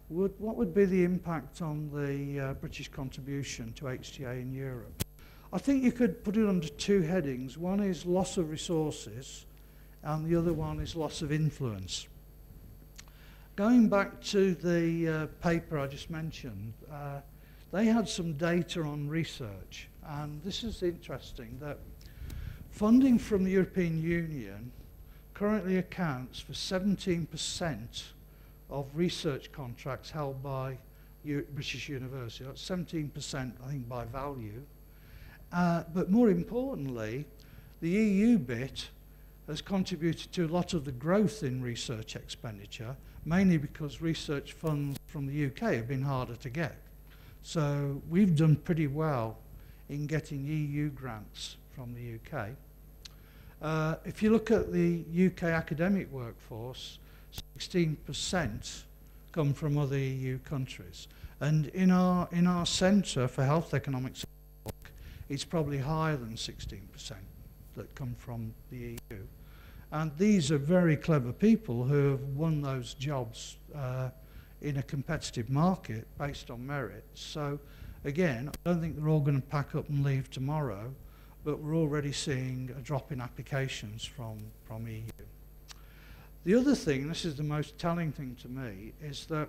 What would be the impact on the British contribution to HTA in Europe? I think you could put it under two headings. One is loss of resources, and the other one is loss of influence. Going back to the paper I just mentioned, they had some data on research, and this is interesting, that funding from the European Union currently accounts for 17% of research contracts held by British universities. That's 17%, I think, by value. But more importantly, the EU bit has contributed to a lot of the growth in research expenditure, mainly because research funds from the UK have been harder to get. So we've done pretty well in getting EU grants from the UK. If you look at the UK academic workforce, 16% come from other EU countries. And in our Centre for Health Economics, it's probably higher than 16% that come from the EU. And these are very clever people who have won those jobs in a competitive market based on merit. So again, I don't think they're all going to pack up and leave tomorrow, but we're already seeing a drop in applications from EU. The other thing, this is the most telling thing to me, is that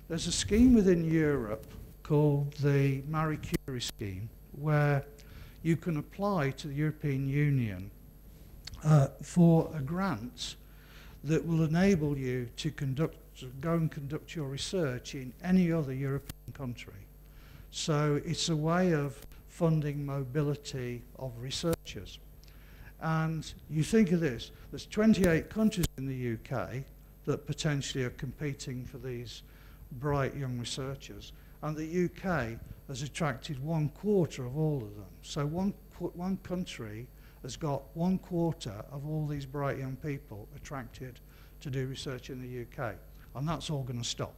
there's a scheme within Europe called the Marie Curie scheme, where you can apply to the European Union for a grant that will enable you to go and conduct your research in any other European country. So it's a way of funding mobility of researchers. And you think of this, there's 28 countries in the UK that potentially are competing for these bright young researchers, and the UK has attracted 1/4 of all of them. So one country has got 1/4 of all these bright young people attracted to do research in the UK, and that's all going to stop.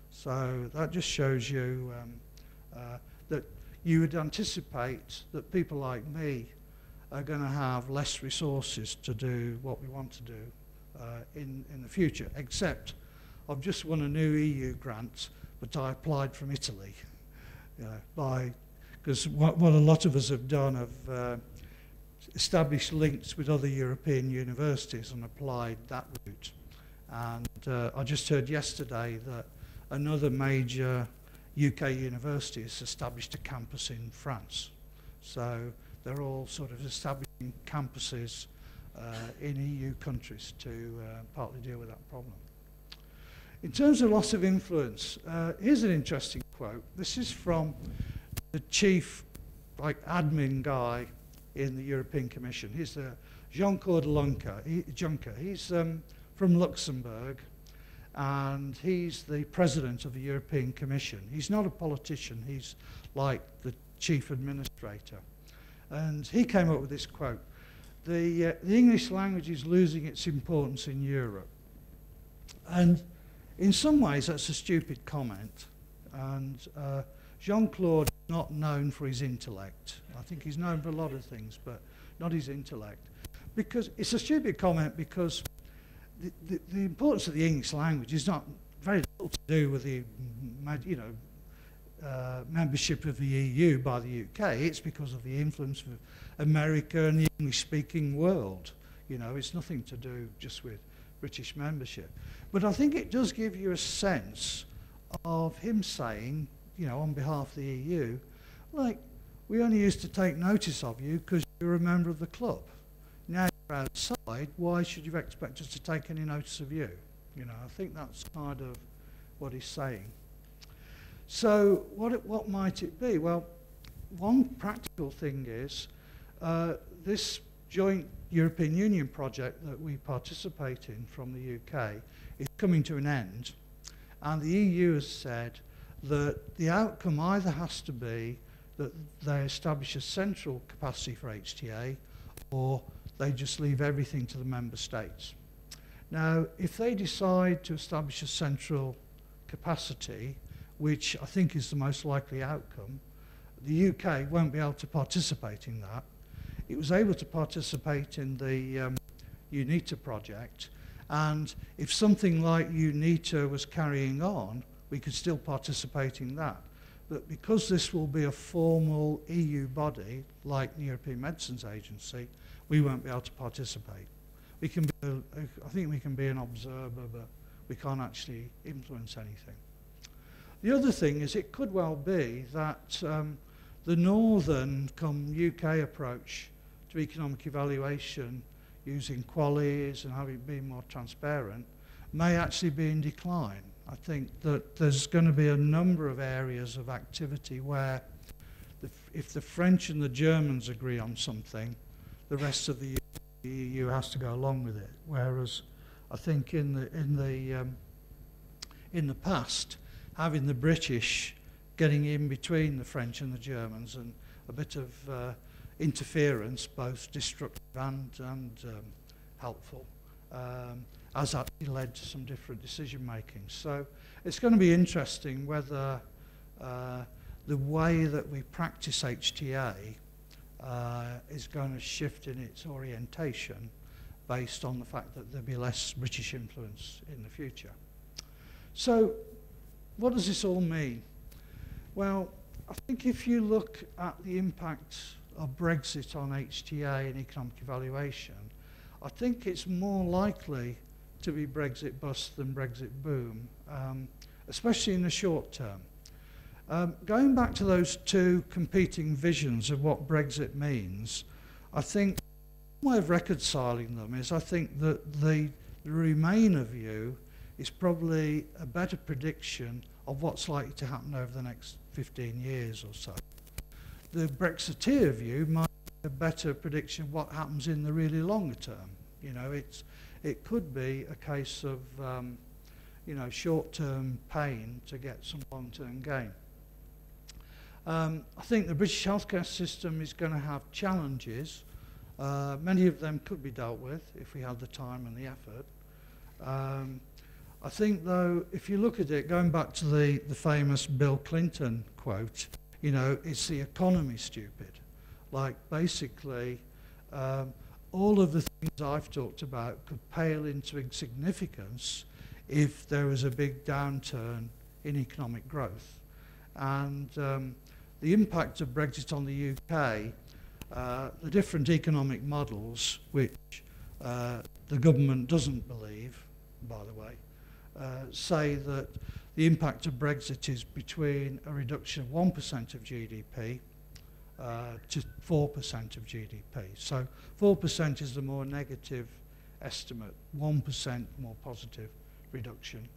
So that just shows you that you would anticipate that people like me are going to have less resources to do what we want to do in the future, except I've just won a new EU grant, but I applied from Italy. Because what a lot of us have done have established links with other European universities and applied that route. And I just heard yesterday that another major UK university has established a campus in France. So they're all sort of establishing campuses in EU countries to partly deal with that problem. In terms of loss of influence, here's an interesting quote. This is from the chief admin guy in the European Commission. He's Jean-Claude Juncker. He's from Luxembourg, and he's the president of the European Commission. He's not a politician. He's like the chief administrator. And he came up with this quote. The English language is losing its importance in Europe. And in some ways, that's a stupid comment. And Jean-Claude is not known for his intellect. I think he's known for a lot of things, but not his intellect. Because it's a stupid comment because the importance of the English language is not very little to do with the membership of the EU by the UK. It's because of the influence of America and the English-speaking world. You know, it's nothing to do just with British membership. But I think it does give you a sense of him saying, you know, on behalf of the EU, like, we only used to take notice of you because you're a member of the club. Now you're outside, why should you expect us to take any notice of you? You know, I think that's kind of what he's saying. So what might it be? Well, one practical thing is this joint European Union project that we participate in from the UK is coming to an end, and the EU has said that the outcome either has to be that they establish a central capacity for HTA, or they just leave everything to the member states. Now, if they decide to establish a central capacity, which I think is the most likely outcome, the UK won't be able to participate in that. It was able to participate in the UNITA project, and if something like UNITA was carrying on, we could still participate in that. But because this will be a formal EU body, like the European Medicines Agency, we won't be able to participate. We can be, I think we can be an observer, but we can't actually influence anything. The other thing is it could well be that the northern UK approach to economic evaluation using QALYs and having it be more transparent may actually be in decline. I think that there's going to be a number of areas of activity where if the French and the Germans agree on something, the rest of the EU has to go along with it. Whereas I think in the past, having the British getting in between the French and the Germans and a bit of interference, both destructive and helpful, has actually led to some different decision making. So it's going to be interesting whether the way that we practice HTA is going to shift in its orientation based on the fact that there'll be less British influence in the future. So what does this all mean? Well, I think if you look at the impact of Brexit on HTA and economic evaluation, I think it's more likely to be Brexit bust than Brexit boom, especially in the short term. Going back to those two competing visions of what Brexit means, I think one way of reconciling them is I think that the Remainer view is probably a better prediction of what's likely to happen over the next 15 years or so. The Brexiteer view might be a better prediction of what happens in the really longer term. You know, it could be a case of you know, short-term pain to get some long-term gain. I think the British healthcare system is going to have challenges. Many of them could be dealt with if we had the time and the effort. I think, though, if you look at it, going back to the famous Bill Clinton quote, you know, it's the economy, stupid. Like, basically, all of the things I've talked about could pale into insignificance if there was a big downturn in economic growth. And the impact of Brexit on the UK, the different economic models, which the government doesn't believe, by the way, say that the impact of Brexit is between a reduction of 1% of GDP to 4% of GDP. So 4% is the more negative estimate, 1% more positive reduction.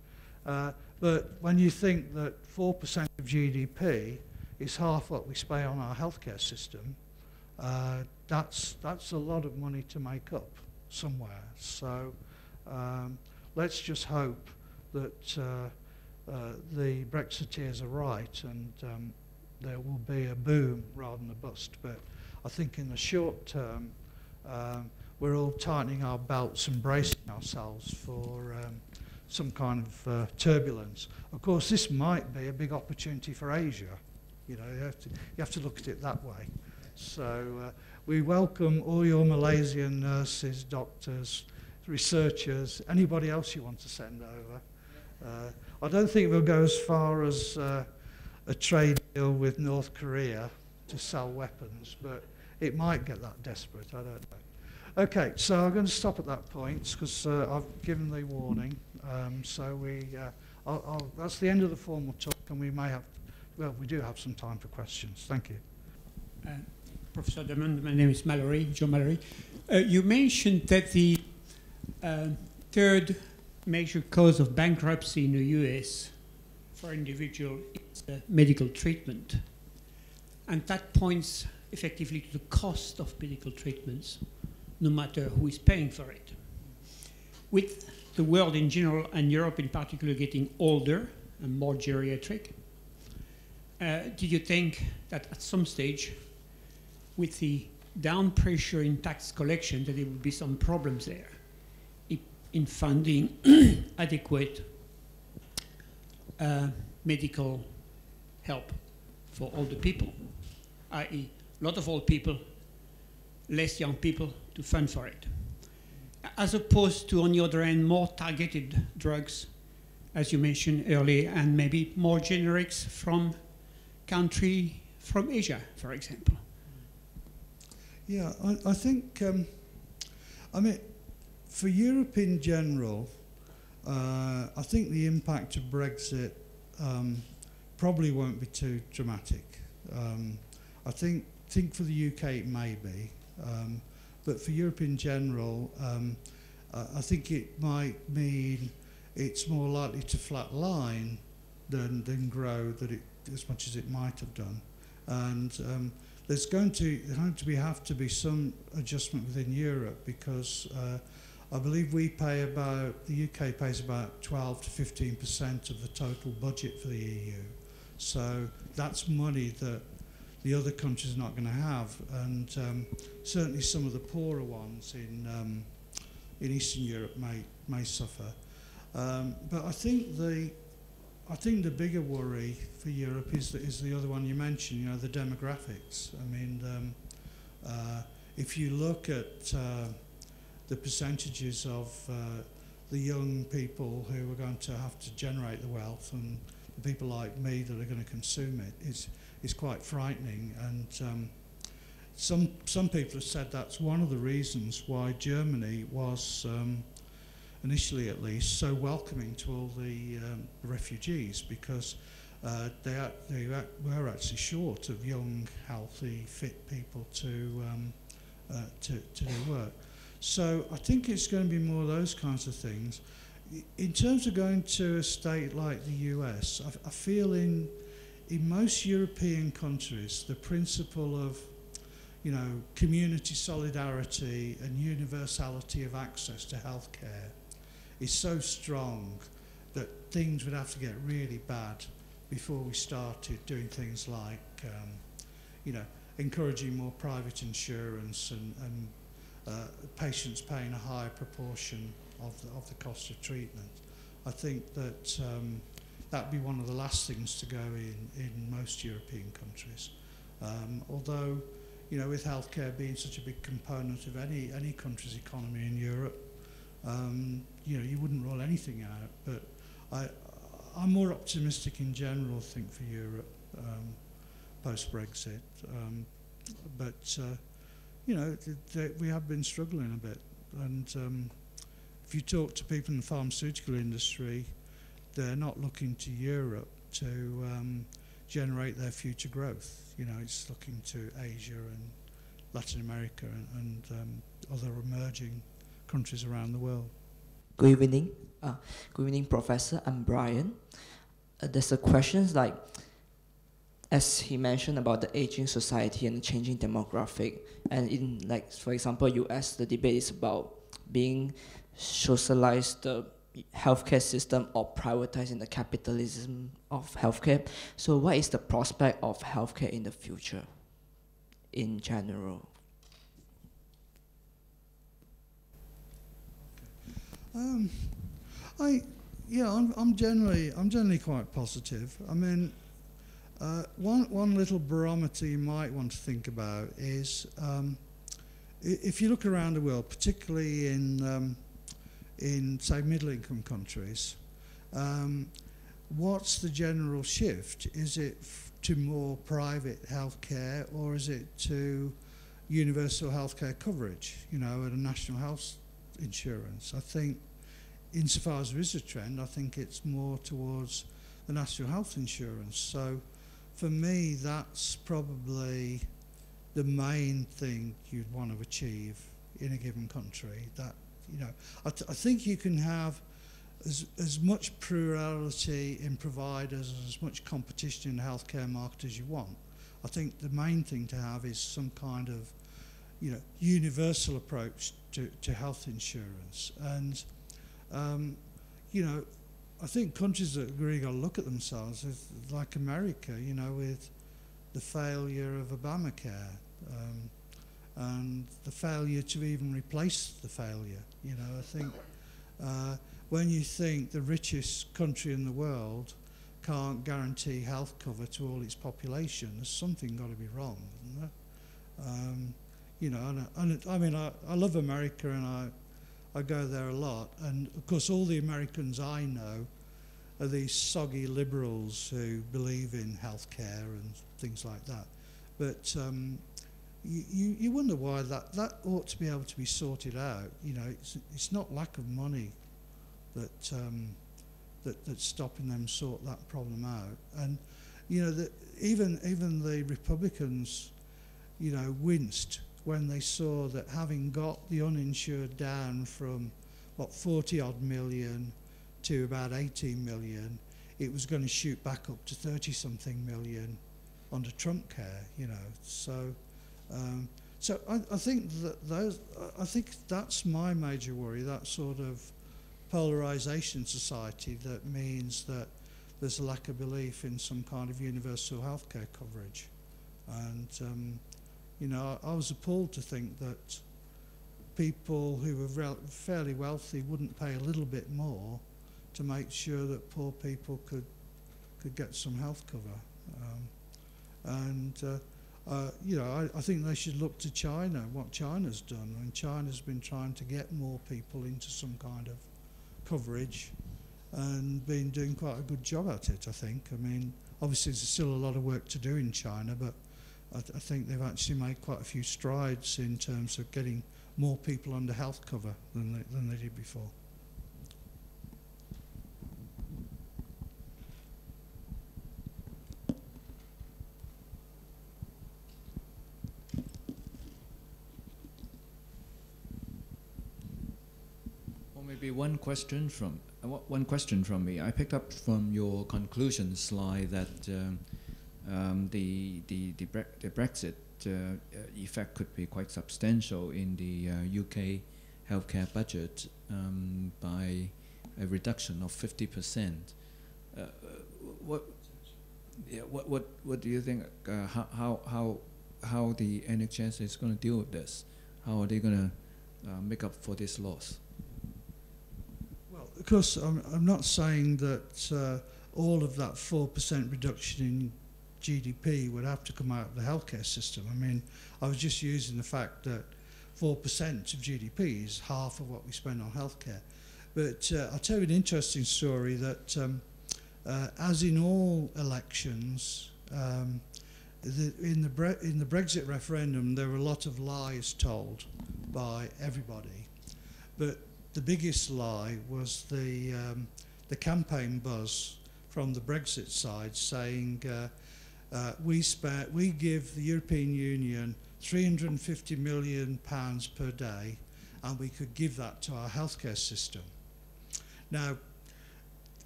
But when you think that 4% of GDP is half what we spend on our healthcare system, that's a lot of money to make up somewhere. So let's just hope that the Brexiteers are right and there will be a boom rather than a bust. But I think in the short term, we're all tightening our belts and bracing ourselves for some kind of turbulence. Of course, this might be a big opportunity for Asia. You know, you have to look at it that way. So we welcome all your Malaysian nurses, doctors, researchers, anybody else you want to send over. I don't think we'll go as far as a trade deal with North Korea to sell weapons, but it might get that desperate, I don't know. Okay, so I'm going to stop at that point because I've given the warning. So that's the end of the formal talk, and we may have, well, we do have some time for questions. Thank you. Professor Dummond, my name is Mallory, Joe Mallory. You mentioned that the third major cause of bankruptcy in the US for individual is medical treatment. And that points effectively to the cost of medical treatments, no matter who is paying for it. With the world in general and Europe in particular getting older and more geriatric, do you think that at some stage, with the down pressure in tax collection, that there will be some problems there in funding adequate medical help for older people, i.e. a lot of old people, less young people to fund for it, as opposed to, on the other hand, more targeted drugs, as you mentioned earlier, and maybe more generics from Asia, for example. Yeah, I think, I mean, for Europe in general, I think the impact of Brexit probably won't be too dramatic. I think for the UK it may be, but for Europe in general, I think it might mean it's more likely to flatline than grow as much as it might have done. And there's going to have to be some adjustment within Europe because I believe the UK pays about 12 to 15% of the total budget for the EU. So that's money that the other countries are not going to have, and certainly some of the poorer ones in Eastern Europe may suffer. But I think the bigger worry for Europe is the other one you mentioned, you know, the demographics. I mean, if you look at the percentages of the young people who are going to have to generate the wealth and the people like me that are going to consume it, is quite frightening. And some people have said that's one of the reasons why Germany was initially at least, so welcoming to all the refugees, because they were actually short of young, healthy, fit people to do work. So I think it's going to be more of those kinds of things. In terms of going to a state like the US, I feel in most European countries, the principle of, you know, community solidarity and universality of access to healthcare is so strong that things would have to get really bad before we started doing things like, you know, encouraging more private insurance and patients paying a higher proportion of the cost of treatment. I think that that'd be one of the last things to go in most European countries. Although, you know, with healthcare being such a big component of any country's economy in Europe, you know, you wouldn't rule anything out. But I'm more optimistic in general, I think, for Europe post-Brexit. But you know, we have been struggling a bit. And if you talk to people in the pharmaceutical industry, they're not looking to Europe to generate their future growth. You know, it's looking to Asia and Latin America and other emerging countries around the world. Good evening. Good evening, Professor. I'm Brian. There's a question like, as he mentioned about the aging society and the changing demographic, and in, like, for example, US, the debate is about being socialized the healthcare system or privatizing the capitalism of healthcare. So what is the prospect of healthcare in the future in general? I'm generally quite positive. I mean, one little barometer you might want to think about is if you look around the world, particularly in say middle-income countries, what's the general shift? Is it to more private healthcare, or is it to universal healthcare coverage? You know, and a national health insurance. I think, insofar as there is a trend, I think it's more towards the national health insurance. So, for me, that's probably the main thing you'd want to achieve in a given country. That, you know, I think you can have as much plurality in providers, as much competition in the healthcare market as you want. I think the main thing to have is some kind of, you know, universal approach to health insurance. And, you know, I think countries that really got to look at themselves, like America, you know, with the failure of Obamacare, and the failure to even replace the failure. You know, I think when you think the richest country in the world can't guarantee health cover to all its population, there's something got to be wrong, isn't there? You know, and I mean, I love America, and I go there a lot, and of course all the Americans I know are these soggy liberals who believe in healthcare and things like that. But you wonder why that ought to be able to be sorted out. You know, it's not lack of money that's stopping them sort that problem out. And you know, even the Republicans, you know, winced when they saw that having got the uninsured down from, what, 40 odd million to about 18 million, it was going to shoot back up to 30-something million under Trump care, you know. So I think I think that's my major worry, that sort of polarization society that means that there's a lack of belief in some kind of universal healthcare coverage. And you know, I was appalled to think that people who were fairly wealthy wouldn't pay a little bit more to make sure that poor people could get some health cover. You know, I think they should look to China, what China's done. And China's been trying to get more people into some kind of coverage and been doing quite a good job at it, I think. I mean, obviously there's still a lot of work to do in China, but I think they've actually made quite a few strides in terms of getting more people under health cover than they did before. maybe one question from me. I picked up from your conclusion slide that the Brexit effect could be quite substantial in the UK healthcare budget by a reduction of 50%. What do you think? How the NHS is going to deal with this? How are they going to make up for this loss? Well, of course, I'm not saying that all of that 4% reduction in GDP would have to come out of the healthcare system. I mean, I was just using the fact that 4% of GDP is half of what we spend on healthcare. But I'll tell you an interesting story that, as in all elections, in the Brexit referendum, there were a lot of lies told by everybody. But the biggest lie was the campaign buzz from the Brexit side saying we give the European Union £350 million per day, and we could give that to our healthcare system. Now,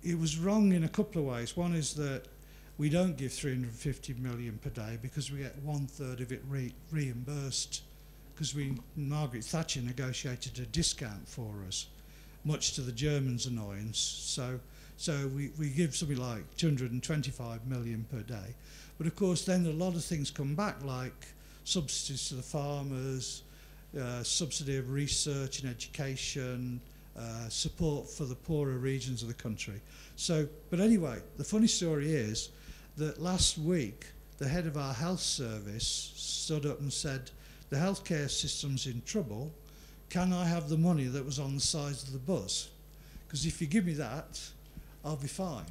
it was wrong in a couple of ways. One is that we don't give 350 million per day because we get 1/3 of it reimbursed, because Margaret Thatcher negotiated a discount for us, much to the Germans' annoyance. So we give something like 225 million per day. But of course then a lot of things come back, like subsidies to the farmers, subsidy of research and education, support for the poorer regions of the country. So, but anyway, the funny story is that last week the head of our health service stood up and said, the healthcare system's in trouble, can I have the money that was on the sides of the bus? Because if you give me that, I'll be fine.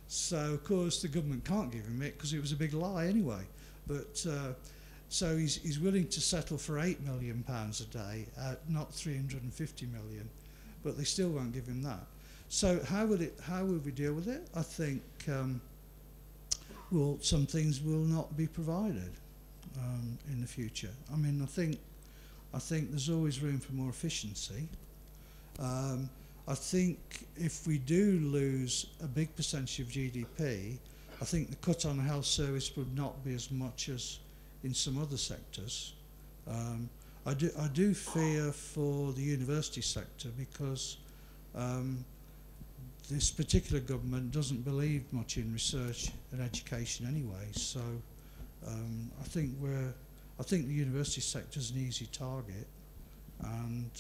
So of course the government can't give him it because it was a big lie anyway. But so he's willing to settle for £8 million a day, not 350 million, but they still won't give him that. So how would we deal with it? I think well, some things will not be provided in the future. I mean, I think there's always room for more efficiency. I think if we do lose a big percentage of GDP, I think the cut on health service would not be as much as in some other sectors. I do fear for the university sector because this particular government doesn't believe much in research and education anyway. So I think the university sector is an easy target, and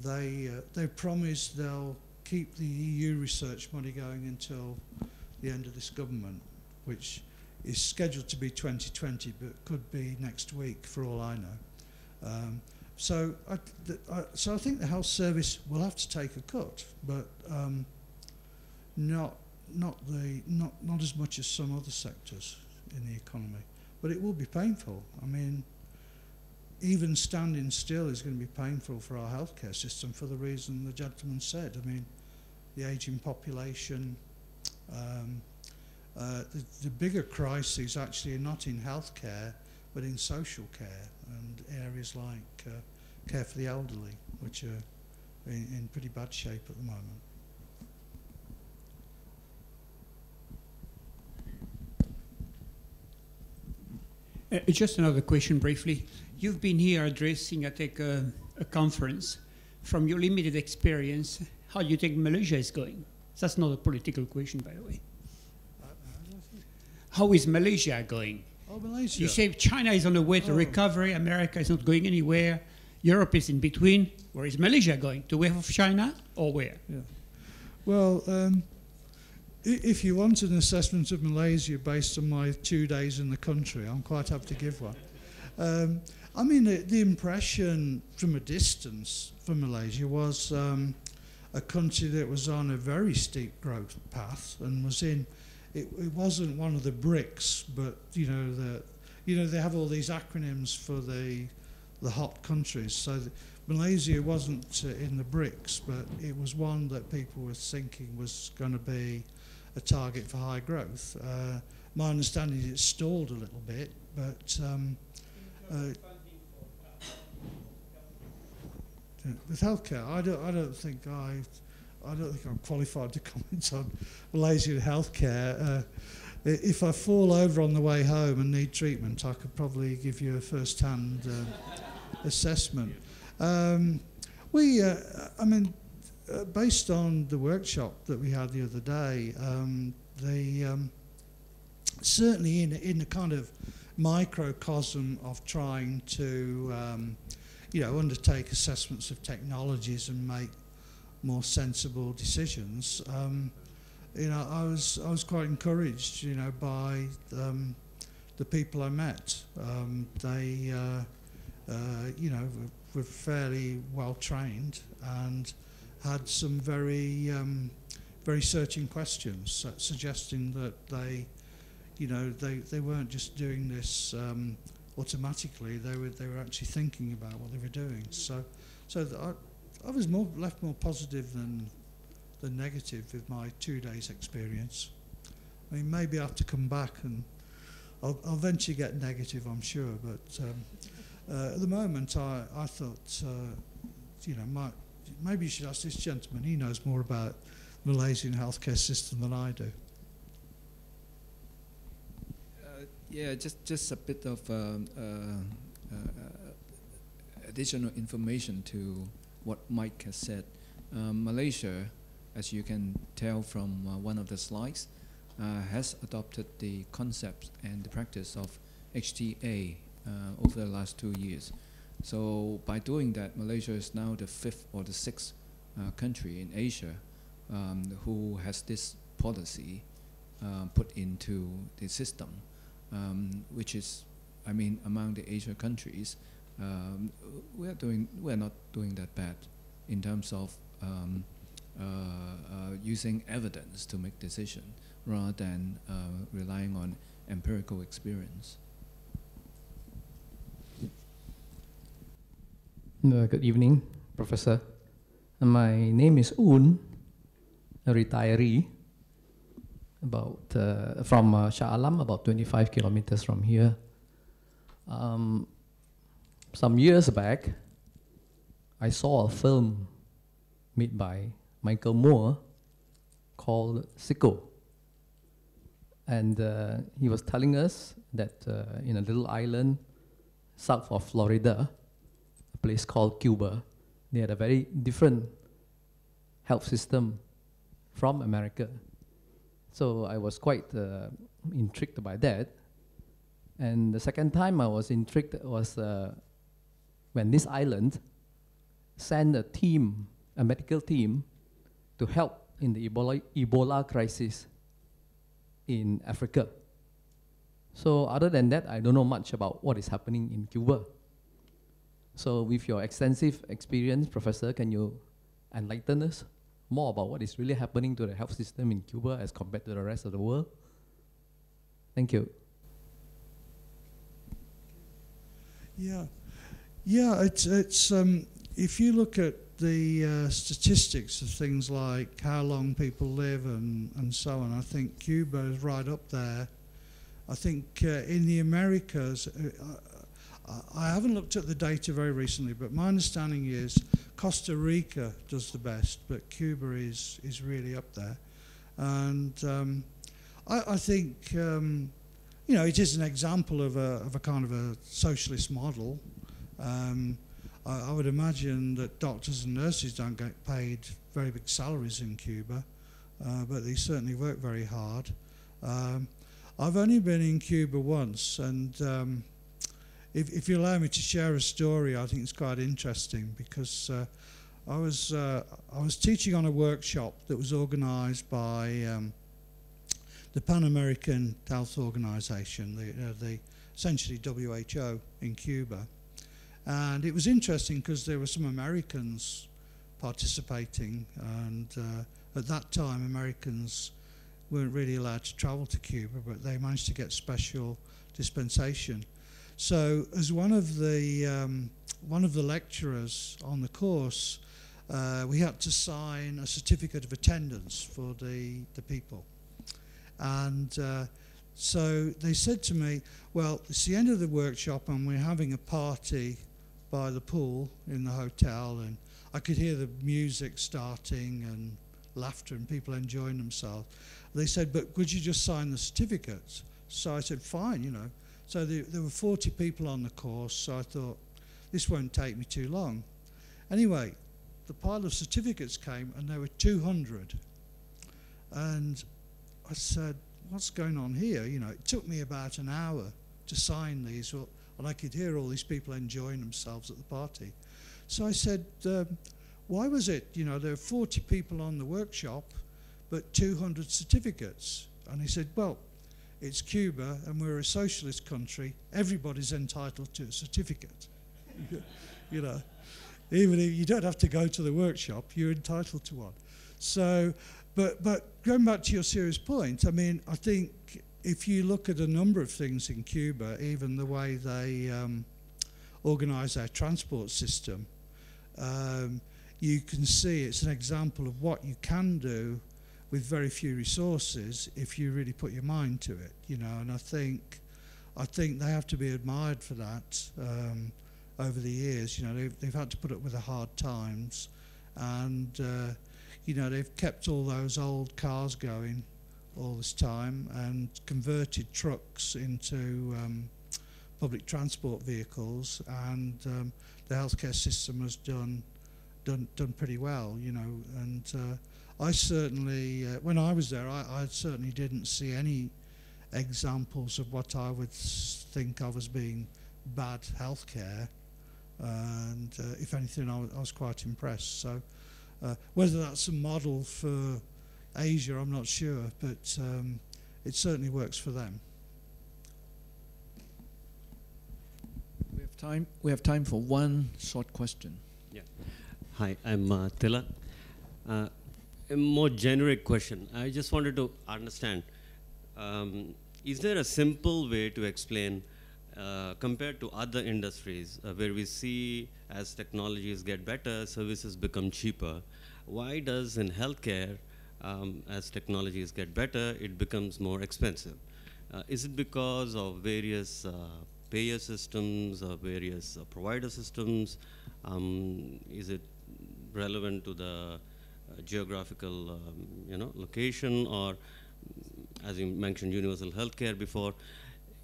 they promise they'll keep the EU research money going until the end of this government, which is scheduled to be 2020, but could be next week for all I know. So I think the health service will have to take a cut, but not as much as some other sectors in the economy. But it will be painful. I mean, even standing still is going to be painful for our healthcare system for the reason the gentleman said. I mean, the ageing population. The bigger crises actually are not in healthcare, but in social care and areas like care for the elderly, which are in pretty bad shape at the moment. Just another question briefly. You've been here addressing, I think, a conference. From your limited experience, how do you think Malaysia is going? That's not a political question, by the way. How is Malaysia going? Oh, Malaysia. You say China is on the way to recovery, America is not going anywhere, Europe is in between. Where is Malaysia going? To where of China or where? Yeah. Well, if you want an assessment of Malaysia based on my 2 days in the country, I'm quite happy to give one. I mean, the impression from a distance from Malaysia was a country that was on a very steep growth path and was in. It wasn't one of the BRICS, but they have all these acronyms for the hot countries. So Malaysia wasn't in the BRICS, but it was one that people were thinking was going to be a target for high growth. My understanding is it stalled a little bit, but with healthcare, I don't think I'm qualified to comment on Malaysian healthcare. If I fall over on the way home and need treatment, I could probably give you a first-hand assessment. Based on the workshop that we had the other day, certainly in a kind of microcosm of trying to undertake assessments of technologies and make more sensible decisions. I was quite encouraged, by the people I met. They were fairly well trained and had some very searching questions, suggesting that they weren't just doing this automatically. They were actually thinking about what they were doing. So I was left more positive than negative with my 2 days experience. I mean, maybe I have to come back and I'll eventually get negative, I'm sure. But at the moment, I thought, maybe you should ask this gentleman. He knows more about the Malaysian healthcare system than I do. Yeah, just a bit of additional information to what Mike has said. Malaysia, as you can tell from one of the slides, has adopted the concept and the practice of HTA over the last 2 years. So by doing that, Malaysia is now the 5th or the 6th country in Asia who has this policy put into the system, which is, among the Asia countries, we're not doing that bad in terms of using evidence to make decision rather than relying on empirical experience. Good evening, Professor. My name is Un, a retiree from Shah Alam, about 25 kilometers from here. Some years back, I saw a film made by Michael Moore called Sicko. And he was telling us that in a little island south of Florida, a place called Cuba, they had a very different health system from America. So I was quite intrigued by that. And the second time I was intrigued was when this island sent a medical team, to help in the Ebola crisis in Africa. So other than that, I don't know much about what is happening in Cuba. So with your extensive experience, Professor, can you enlighten us more about what is really happening to the health system in Cuba as compared to the rest of the world? Thank you. Yeah, it's if you look at the statistics of things like how long people live and so on, I think Cuba is right up there. I think in the Americas, I haven't looked at the data very recently, but my understanding is Costa Rica does the best, but Cuba is really up there. And I think it is an example of a kind of a socialist model. I would imagine that doctors and nurses don't get paid very big salaries in Cuba, but they certainly work very hard. I've only been in Cuba once, and if you allow me to share a story, I think it's quite interesting, because I was teaching on a workshop that was organised by the Pan American Health Organization, the essentially WHO in Cuba. And it was interesting because there were some Americans participating, and at that time Americans weren't really allowed to travel to Cuba, but they managed to get special dispensation. So as one of the lecturers on the course, we had to sign a certificate of attendance for the people. And so they said to me, well, it's the end of the workshop and we're having a party by the pool in the hotel, and I could hear the music starting and laughter and people enjoying themselves. They said, but could you just sign the certificates? So I said, fine, you know. So there were 40 people on the course, so I thought, this won't take me too long. Anyway, the pile of certificates came, and there were 200. And I said, what's going on here? You know, it took me about an hour to sign these, and I could hear all these people enjoying themselves at the party. So I said, why was it, you know, there were 40 people on the workshop, but 200 certificates? And he said, well, it's Cuba, and we're a socialist country. Everybody's entitled to a certificate. You know, even if you don't have to go to the workshop, you're entitled to one. So, but going back to your serious point, I mean, I think if you look at a number of things in Cuba, even the way they organise their transport system, you can see it's an example of what you can do with very few resources if you really put your mind to it, you know. And I think they have to be admired for that. Over the years, you know, they've had to put up with the hard times, and you know, they've kept all those old cars going all this time and converted trucks into public transport vehicles, and the healthcare system has done pretty well, you know. And I certainly, when I was there, I certainly didn't see any examples of what I would think of as being bad healthcare. And if anything, I was quite impressed. So whether that's a model for Asia, I'm not sure, but it certainly works for them. We have time for one short question. Yeah. Hi, I'm Tilak. A more generic question. I just wanted to understand, is there a simple way to explain compared to other industries where we see as technologies get better, services become cheaper? Why does in healthcare, as technologies get better, it becomes more expensive? Is it because of various payer systems or various provider systems? Is it relevant to the geographical you know, location, or as you mentioned universal healthcare before?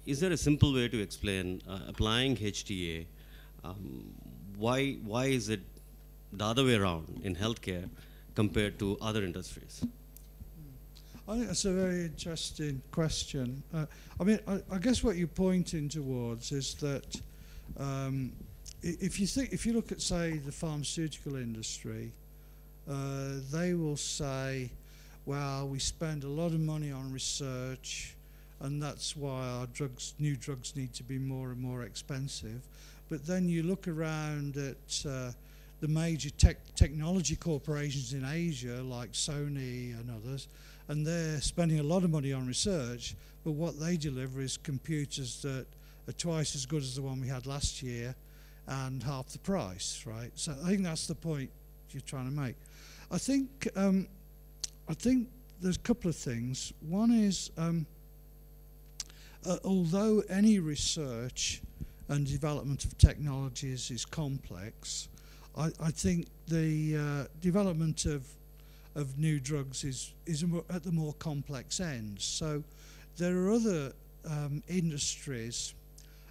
Is there a simple way to explain applying HTA? Why is it the other way around in healthcare compared to other industries? I think that's a very interesting question. I mean, I guess what you're pointing towards is that if you look at, say, the pharmaceutical industry, they will say, well, we spend a lot of money on research, and that's why our new drugs need to be more and more expensive. But then you look around at the major technology corporations in Asia, like Sony and others, and they're spending a lot of money on research, but what they deliver is computers that are twice as good as the one we had last year and half the price, right? So I think that's the point you're trying to make. I think there's a couple of things. One is, although any research and development of technologies is complex, I think the development of new drugs is at the more complex end. So there are other industries,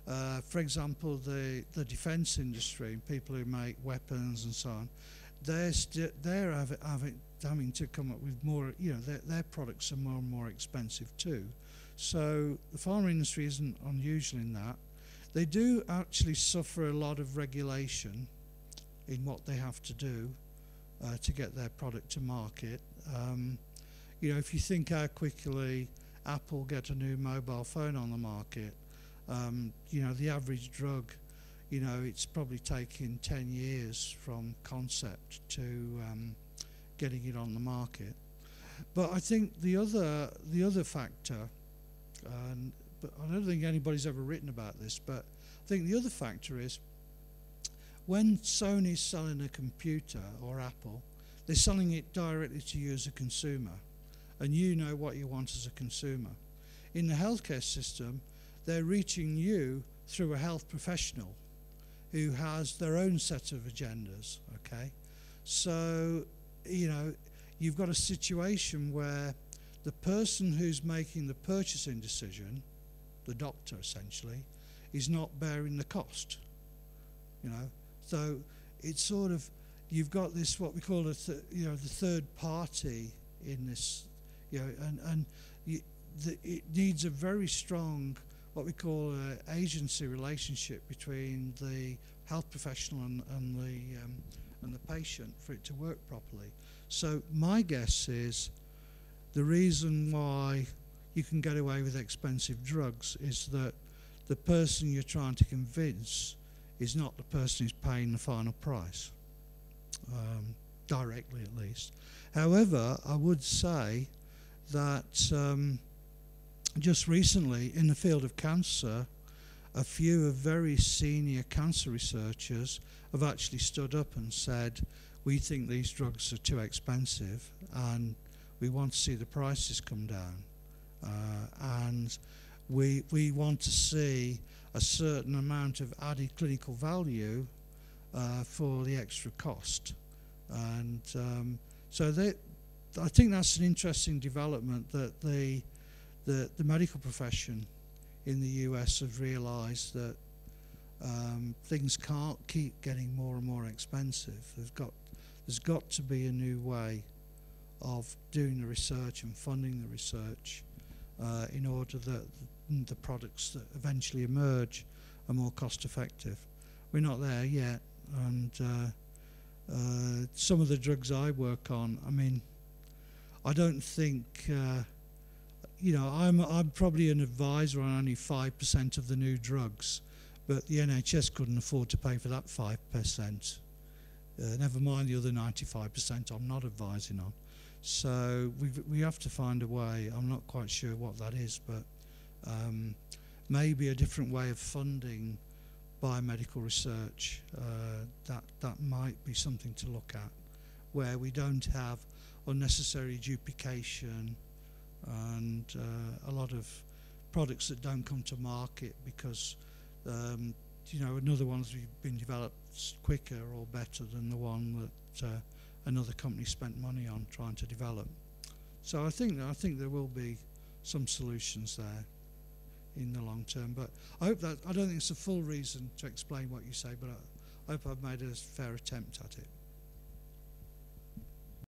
for example, the defense industry, people who make weapons and so on, they're having to come up with more, you know, their products are more and more expensive too. So the pharma industry isn't unusual in that. They do actually suffer a lot of regulation in what they have to do to get their product to market. You know, if you think how quickly Apple get a new mobile phone on the market, you know, the average drug, you know, it's probably taking 10 years from concept to getting it on the market. But I think the other factor, but I don't think anybody's ever written about this, but I think the other factor is when Sony's selling a computer, or Apple, they're selling it directly to you as a consumer, and you know what you want as a consumer. In the healthcare system, they're reaching you through a health professional who has their own set of agendas, okay? So, you know, you've got a situation where the person who's making the purchasing decision, the doctor essentially, is not bearing the cost, you know. So it's sort of, you've got this, what we call the third party in this, you know, and it needs a very strong, what we call an agency relationship between the health professional and the patient for it to work properly. So my guess is the reason why you can get away with expensive drugs is that the person you're trying to convince is not the person who's paying the final price, directly at least. However, I would say that just recently in the field of cancer, a few very senior cancer researchers have actually stood up and said, we think these drugs are too expensive and we want to see the prices come down. And we want to see a certain amount of added clinical value for the extra cost. And so I think that's an interesting development that the medical profession in the US have realised that things can't keep getting more and more expensive. There's got to be a new way of doing the research and funding the research in order that the products that eventually emerge are more cost effective. We're not there yet, and some of the drugs I work on, I mean, I don't think, you know, I'm probably an advisor on only 5% of the new drugs, but the NHS couldn't afford to pay for that 5%. Never mind the other 95% I'm not advising on. So we have to find a way. I'm not quite sure what that is, but maybe a different way of funding biomedical research. That might be something to look at, where we don't have unnecessary duplication and a lot of products that don't come to market because you know, another one's been developed quicker or better than the one that another company spent money on trying to develop. So I think there will be some solutions there in the long term. But I don't think it's a full reason to explain what you say, but I hope I've made a fair attempt at it.